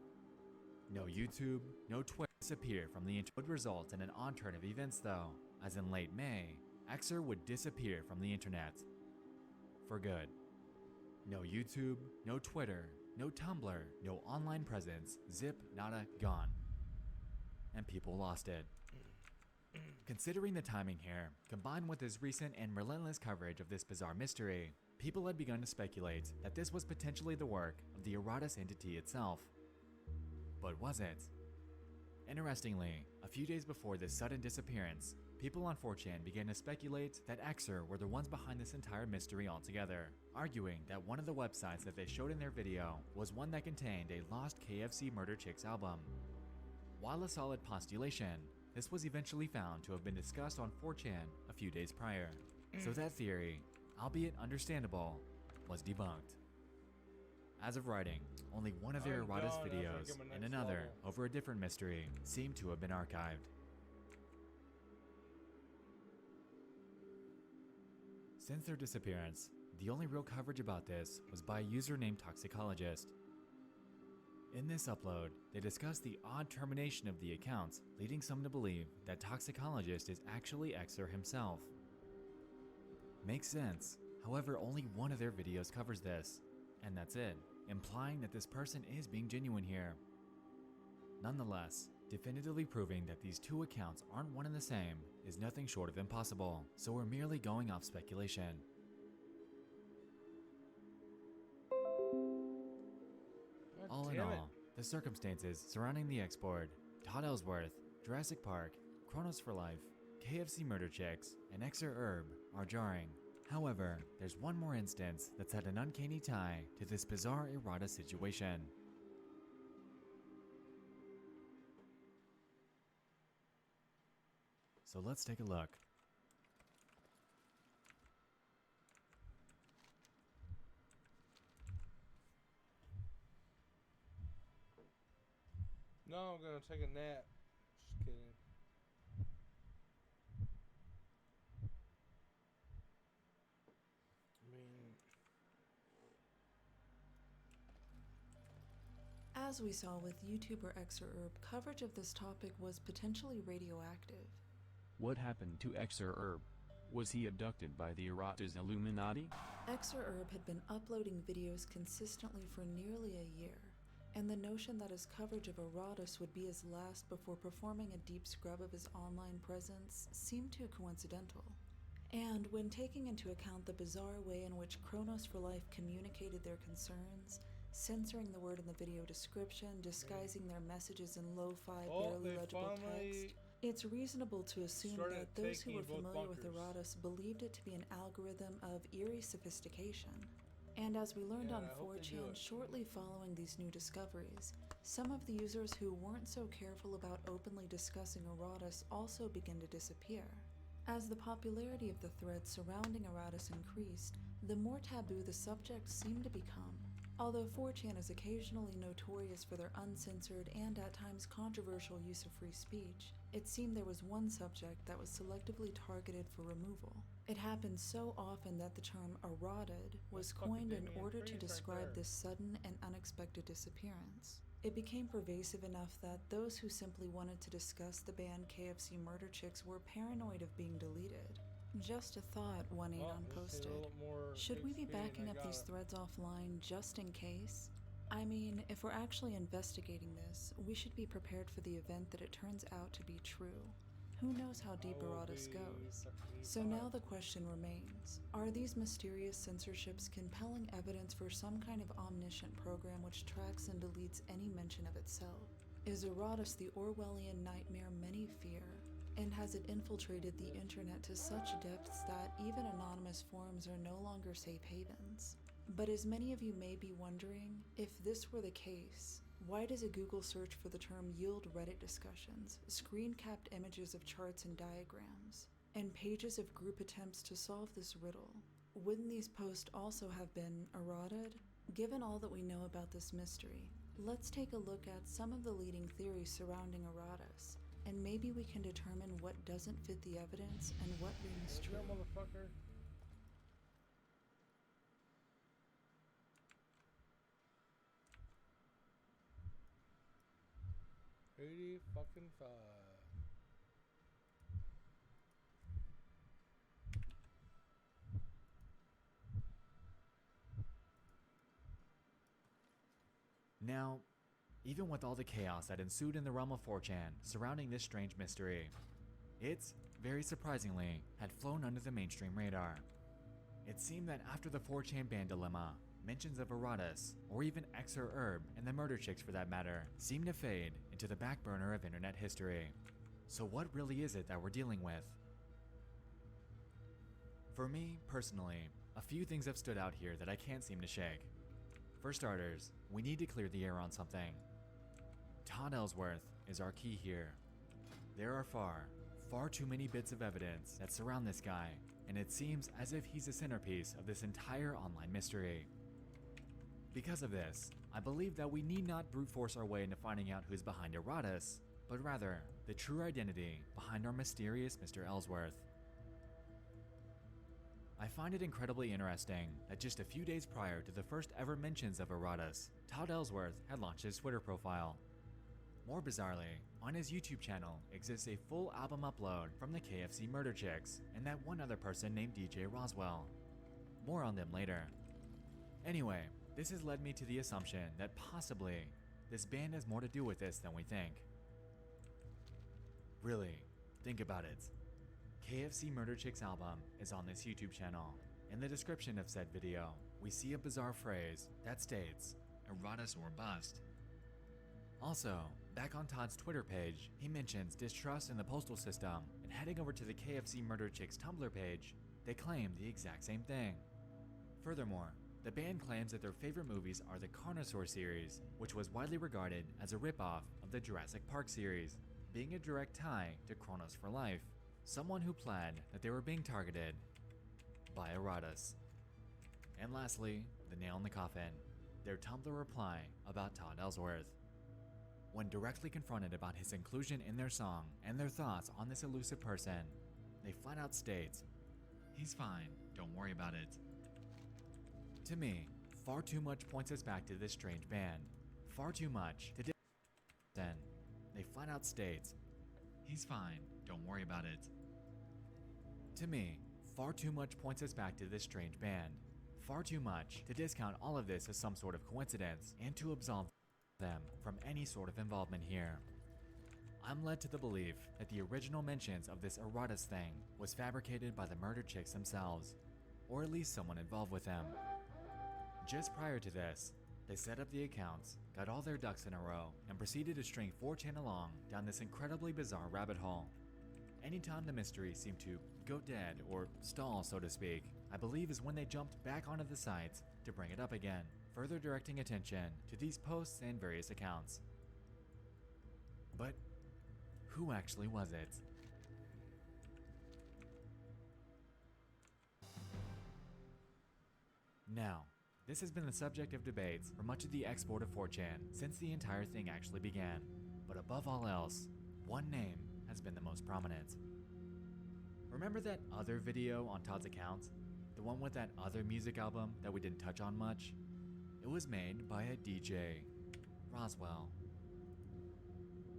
No YouTube, no Twitter disappear from the internet would result in an odd turn of events though, as in late May, XR would disappear from the internet. For good. No YouTube, no Twitter, no Tumblr, no online presence, zip, nada, gone. And people lost it. Considering the timing here, combined with his recent and relentless coverage of this bizarre mystery, people had begun to speculate that this was potentially the work of the Eratus entity itself. But was it? Interestingly, a few days before this sudden disappearance, people on 4chan began to speculate that XR were the ones behind this entire mystery altogether, arguing that one of the websites that they showed in their video was one that contained a lost KFC Murder Chicks album. While a solid postulation, this was eventually found to have been discussed on 4chan a few days prior, so that theory, albeit understandable, was debunked. As of writing, only one of their Eratus videos and another over a different mystery seem to have been archived. Since their disappearance, the only real coverage about this was by a user named Toxicologist. In this upload, they discuss the odd termination of the account, leading some to believe that Toxicologist is actually XR himself. Makes sense, however only one of their videos covers this, and that's it, implying that this person is being genuine here. Nonetheless, definitively proving that these two accounts aren't one and the same is nothing short of impossible, so we're merely going off speculation. All in all, the circumstances surrounding the export, Todd Ellsworth, Jurassic Park, Chronos for Life, KFC Murder Chicks, and XRHerb are jarring. However, there's one more instance that's had an uncanny tie to this bizarre Eratus situation. So let's take a look. No, I'm gonna take a nap. Just kidding. As we saw with YouTuber XRHerb, coverage of this topic was potentially radioactive. What happened to XRHerb? Was he abducted by the Eratus Illuminati? XRHerb had been uploading videos consistently for nearly a year, and the notion that his coverage of Eratus would be his last before performing a deep scrub of his online presence seemed too coincidental. And when taking into account the bizarre way in which Chronos for Life communicated their concerns, censoring the word in the video description, disguising their messages in lo-fi, barely legible text, it's reasonable to assume that those who were familiar with Eratus believed it to be an algorithm of eerie sophistication. And as we learned on 4chan shortly following these new discoveries, some of the users who weren't so careful about openly discussing Eratus also began to disappear. As the popularity of the threads surrounding Eratus increased, the more taboo the subject seemed to become. Although 4chan is occasionally notorious for their uncensored and at times controversial use of free speech, it seemed there was one subject that was selectively targeted for removal. It happened so often that the term eroded was coined in order to describe this sudden and unexpected disappearance. It became pervasive enough that those who simply wanted to discuss the band KFC Murder Chicks were paranoid of being deleted. Just a thought, one Anon posted. Should we be backing up these threads offline just in case? I mean, if we're actually investigating this, we should be prepared for the event that it turns out to be true. who knows how deep Aratus goes? So now the question remains, are these mysterious censorships compelling evidence for some kind of omniscient program which tracks and deletes any mention of itself? Is Aratus the Orwellian nightmare many fear? And has it infiltrated the internet to such depths that even anonymous forums are no longer safe havens? But as many of you may be wondering, if this were the case, why does a Google search for the term yield Reddit discussions, screen-capped images of charts and diagrams, and pages of group attempts to solve this riddle? Wouldn't these posts also have been eroded? Given all that we know about this mystery, let's take a look at some of the leading theories surrounding Aratus, and maybe we can determine what doesn't fit the evidence and what rings true. Motherfucker. Fucking 5. Now, even with all the chaos that ensued in the realm of 4chan surrounding this strange mystery, it's, very surprisingly, had flown under the mainstream radar. It seemed that after the 4chan ban dilemma, mentions of Aratus, or even X or Herb, and the murder chicks for that matter, seemed to fade into the back burner of internet history. So what really is it that we're dealing with? For me, personally, a few things have stood out here that I can't seem to shake. For starters, we need to clear the air on something. Todd Ellsworth is our key here. There are far too many bits of evidence that surround this guy, and it seems as if he's the centerpiece of this entire online mystery. Because of this, I believe that we need not brute force our way into finding out who's behind Aratus, but rather the true identity behind our mysterious Mr. Ellsworth. I find it incredibly interesting that just a few days prior to the first ever mentions of Aratus, Todd Ellsworth had launched his Twitter profile. More bizarrely, on his YouTube channel exists a full album upload from the KFC Murder Chicks and that one other person named DJ Roswell. More on them later. Anyway, this has led me to the assumption that possibly this band has more to do with this than we think. Really, think about it. KFC Murder Chicks album is on this YouTube channel. In the description of said video, we see a bizarre phrase that states, Aratus or bust. Also, back on Todd's Twitter page, he mentions distrust in the postal system, and heading over to the KFC Murder Chicks Tumblr page, they claim the exact same thing. Furthermore, the band claims that their favorite movies are the Carnosaur series, which was widely regarded as a ripoff of the Jurassic Park series, being a direct tie to Kronos for Life, someone who pled that they were being targeted by Aratus. And lastly, the nail in the coffin, their Tumblr reply about Todd Ellsworth. When directly confronted about his inclusion in their song and their thoughts on this elusive person, they flat out state, "He's fine, don't worry about it." To me, far too much points us back to this strange band. Far too much to then they flat out state, "He's fine, don't worry about it." To me, far too much points us back to this strange band. Far too much to discount all of this as some sort of coincidence and to absolve them from any sort of involvement here. I'm led to the belief that the original mentions of this Aratus thing was fabricated by the murder chicks themselves, or at least someone involved with them. Just prior to this, they set up the accounts, got all their ducks in a row, and proceeded to string 4chan along down this incredibly bizarre rabbit hole. Anytime the mystery seemed to go dead or stall, so to speak, I believe is when they jumped back onto the site to bring it up again, further directing attention to these posts and various accounts. But who actually was it? Now, this has been the subject of debates for much of the export of 4chan since the entire thing actually began, but above all else, one name has been the most prominent. Remember that other video on Todd's account? The one with that other music album that we didn't touch on much? It was made by a DJ, Roswell.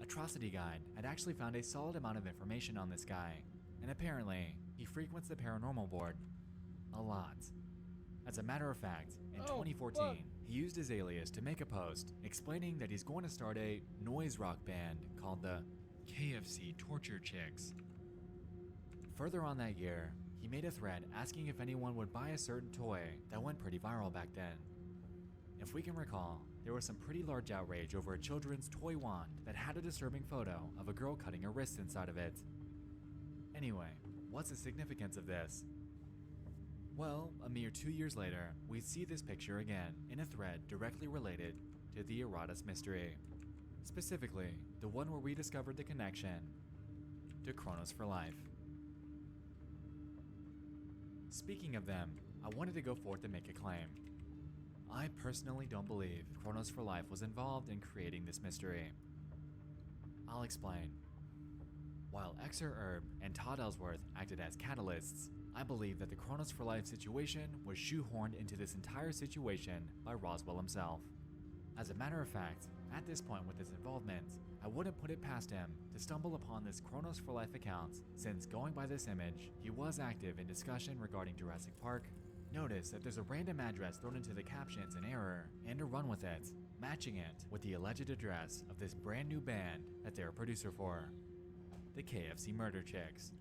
Atrocity Guide had actually found a solid amount of information on this guy, and apparently, he frequents the paranormal board a lot. As a matter of fact, in 2014, he used his alias to make a post explaining that he's going to start a noise rock band called the KFC Torture Chicks, Further on that year, he made a thread asking if anyone would buy a certain toy that went pretty viral back then. If we can recall, there was some pretty large outrage over a children's toy wand that had a disturbing photo of a girl cutting her wrist inside of it. Anyway, what's the significance of this? Well, a mere 2 years later, we see this picture again in a thread directly related to the Eratus mystery. Specifically, the one where we discovered the connection to Chronos for Life. Speaking of them, I wanted to go forth and make a claim. I personally don't believe Chronos for Life was involved in creating this mystery. I'll explain. While Xer Herb and Todd Ellsworth acted as catalysts, I believe that the Chronos for Life situation was shoehorned into this entire situation by Roswell himself. As a matter of fact, at this point with his involvement, I wouldn't put it past him to stumble upon this Chronos for Life account, since going by this image, he was active in discussion regarding Jurassic Park. Notice that there's a random address thrown into the captions in error, and to run with it, matching it with the alleged address of this brand new band that they're a producer for, the KFC Murder Chicks.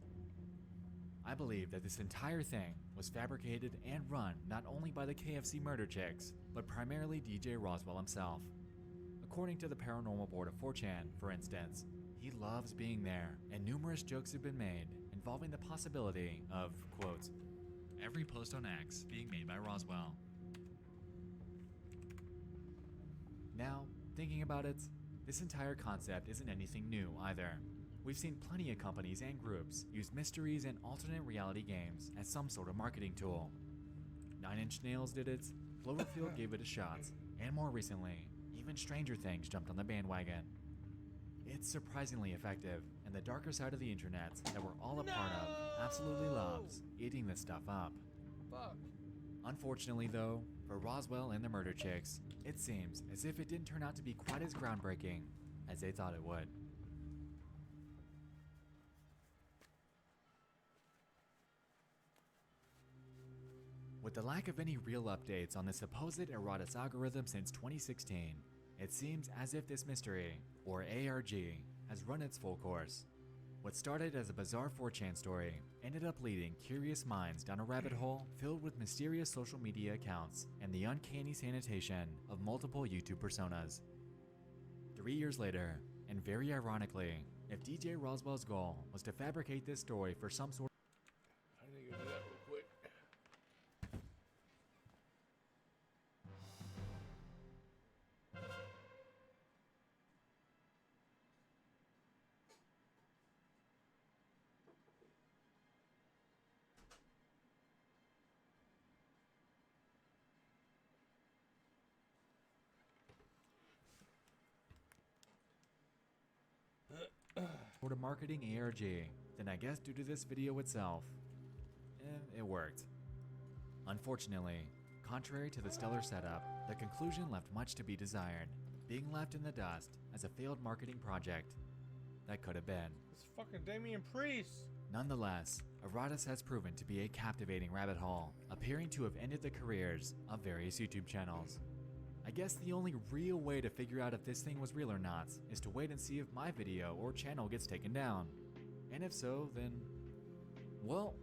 I believe that this entire thing was fabricated and run not only by the KFC Murder Chicks, but primarily DJ Roswell himself. According to the Paranormal Board of 4chan, for instance, he loves being there, and numerous jokes have been made involving the possibility of, quote, every post on X being made by Roswell. Now, thinking about it, this entire concept isn't anything new either. We've seen plenty of companies and groups use mysteries and alternate reality games as some sort of marketing tool. 9 Inch Nails did it, Cloverfield gave it a shot, and more recently, even Stranger Things jumped on the bandwagon. It's surprisingly effective, and the darker side of the internet that we're all a part of absolutely loves eating this stuff up. Fuck. Unfortunately though, for Roswell and the Murder Chicks, it seems as if it didn't turn out to be quite as groundbreaking as they thought it would. With the lack of any real updates on the supposed Eratus algorithm since 2016, it seems as if this mystery, or ARG, has run its full course. What started as a bizarre 4chan story ended up leading curious minds down a rabbit hole filled with mysterious social media accounts and the uncanny sanitation of multiple YouTube personas. 3 years later, and very ironically, if DJ Roswell's goal was to fabricate this story for some sort I need to go do that real quick. sort of marketing ARG, then I guess due to this video itself, it worked. Unfortunately, contrary to the stellar setup, the conclusion left much to be desired, being left in the dust as a failed marketing project that could have been. It's fucking Damian Priest. Nonetheless, Eratus has proven to be a captivating rabbit hole, appearing to have ended the careers of various YouTube channels. I guess the only real way to figure out if this thing was real or not is to wait and see if my video or channel gets taken down. And if so, then, well,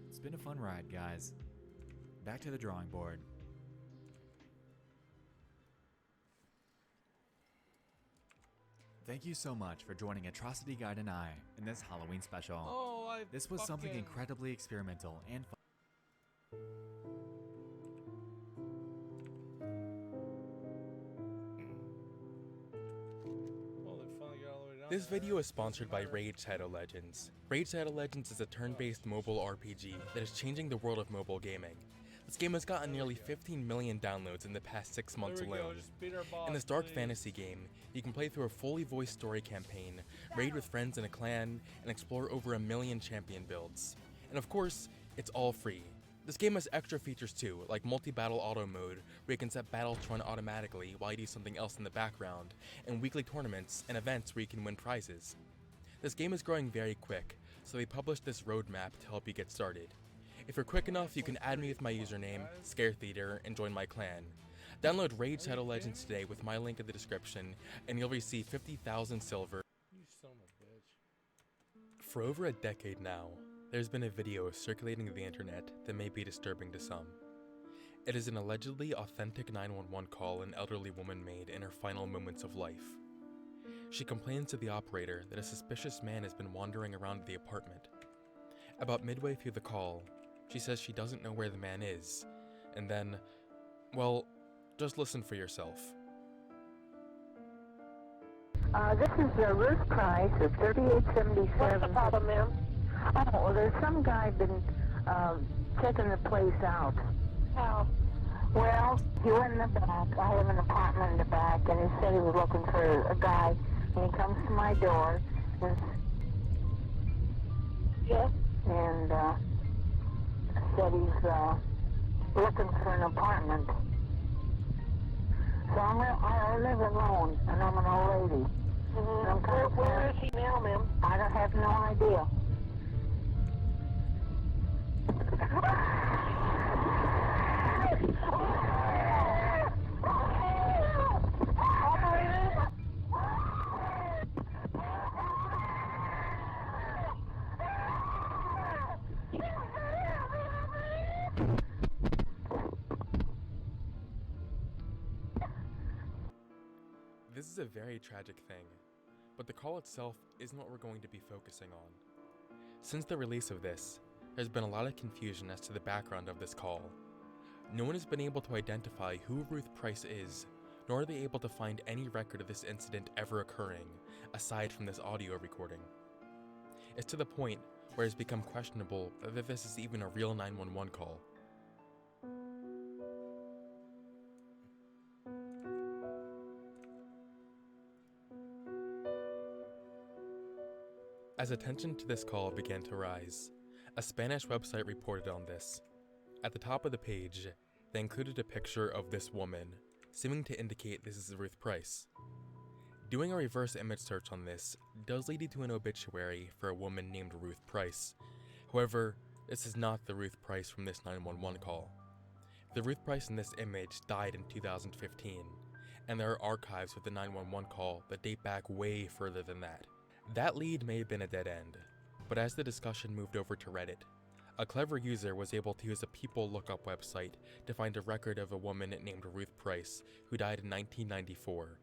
it's been a fun ride, guys. Back to the drawing board. Thank you so much for joining Atrocity Guide and I in this Halloween special. Oh, this was something incredibly experimental and fun. This video is sponsored by Raid Shadow Legends. Raid Shadow Legends is a turn-based mobile RPG that is changing the world of mobile gaming. This game has gotten nearly 15 million downloads in the past 6 months alone. In this dark fantasy game, you can play through a fully voiced story campaign, raid with friends in a clan, and explore over 1 million champion builds. And of course, it's all free. This game has extra features too, like multi-battle auto mode, where you can set battles to run automatically while you do something else in the background, and weekly tournaments and events where you can win prizes. This game is growing very quick, so they published this roadmap to help you get started. If you're quick enough, you can add me with my username, ScareTheater, and join my clan. Download Raid Shadow Legends today with my link in the description, and you'll receive 50,000 silver. You son of a bitch. For over a decade now, there's been a video circulating the internet that may be disturbing to some. It is an allegedly authentic 911 call an elderly woman made in her final moments of life. She complains to the operator that a suspicious man has been wandering around the apartment. About midway through the call, she says she doesn't know where the man is, and then, well, just listen for yourself. This is Ruth Price of 3877. What's the problem, ma'am? Oh, well, there's some guy been checking the place out. How? Well, he went in the back. I have an apartment in the back, and he said he was looking for a guy, and he comes to my door, and yes, and said he's looking for an apartment. So I live alone, and I'm an old lady. Mm-hmm. Where is he now, ma'am? I don't have no idea. This is a very tragic thing, but the call itself isn't what we're going to be focusing on. Since the release of this, there's been a lot of confusion as to the background of this call. No one has been able to identify who Ruth Price is, nor are they able to find any record of this incident ever occurring, aside from this audio recording. It's to the point where it's become questionable whether this is even a real 911 call. As attention to this call began to rise, a Spanish website reported on this. At the top of the page, they included a picture of this woman, seeming to indicate this is Ruth Price. Doing a reverse image search on this does lead you to an obituary for a woman named Ruth Price. However, this is not the Ruth Price from this 911 call. The Ruth Price in this image died in 2015, and there are archives with the 911 call that date back way further than that. That lead may have been a dead end, but as the discussion moved over to Reddit, a clever user was able to use a people lookup website to find a record of a woman named Ruth Price who died in 1994.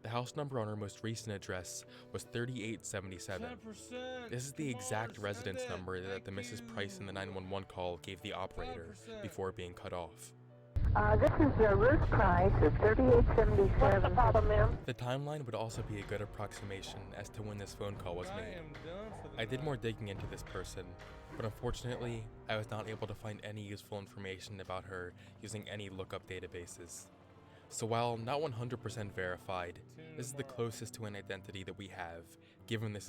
The house number on her most recent address was 3877. 10%. This is the exact residence number that the Mrs. Price in the 911 call gave the operator 10%. before being cut off. This is Ruth Price of 3877. What's the problem, ma'am? The timeline would also be a good approximation as to when this phone call was made. I did more digging into this person, but unfortunately, I was not able to find any useful information about her using any lookup databases. So while not 100% verified, this is the closest to an identity that we have, given this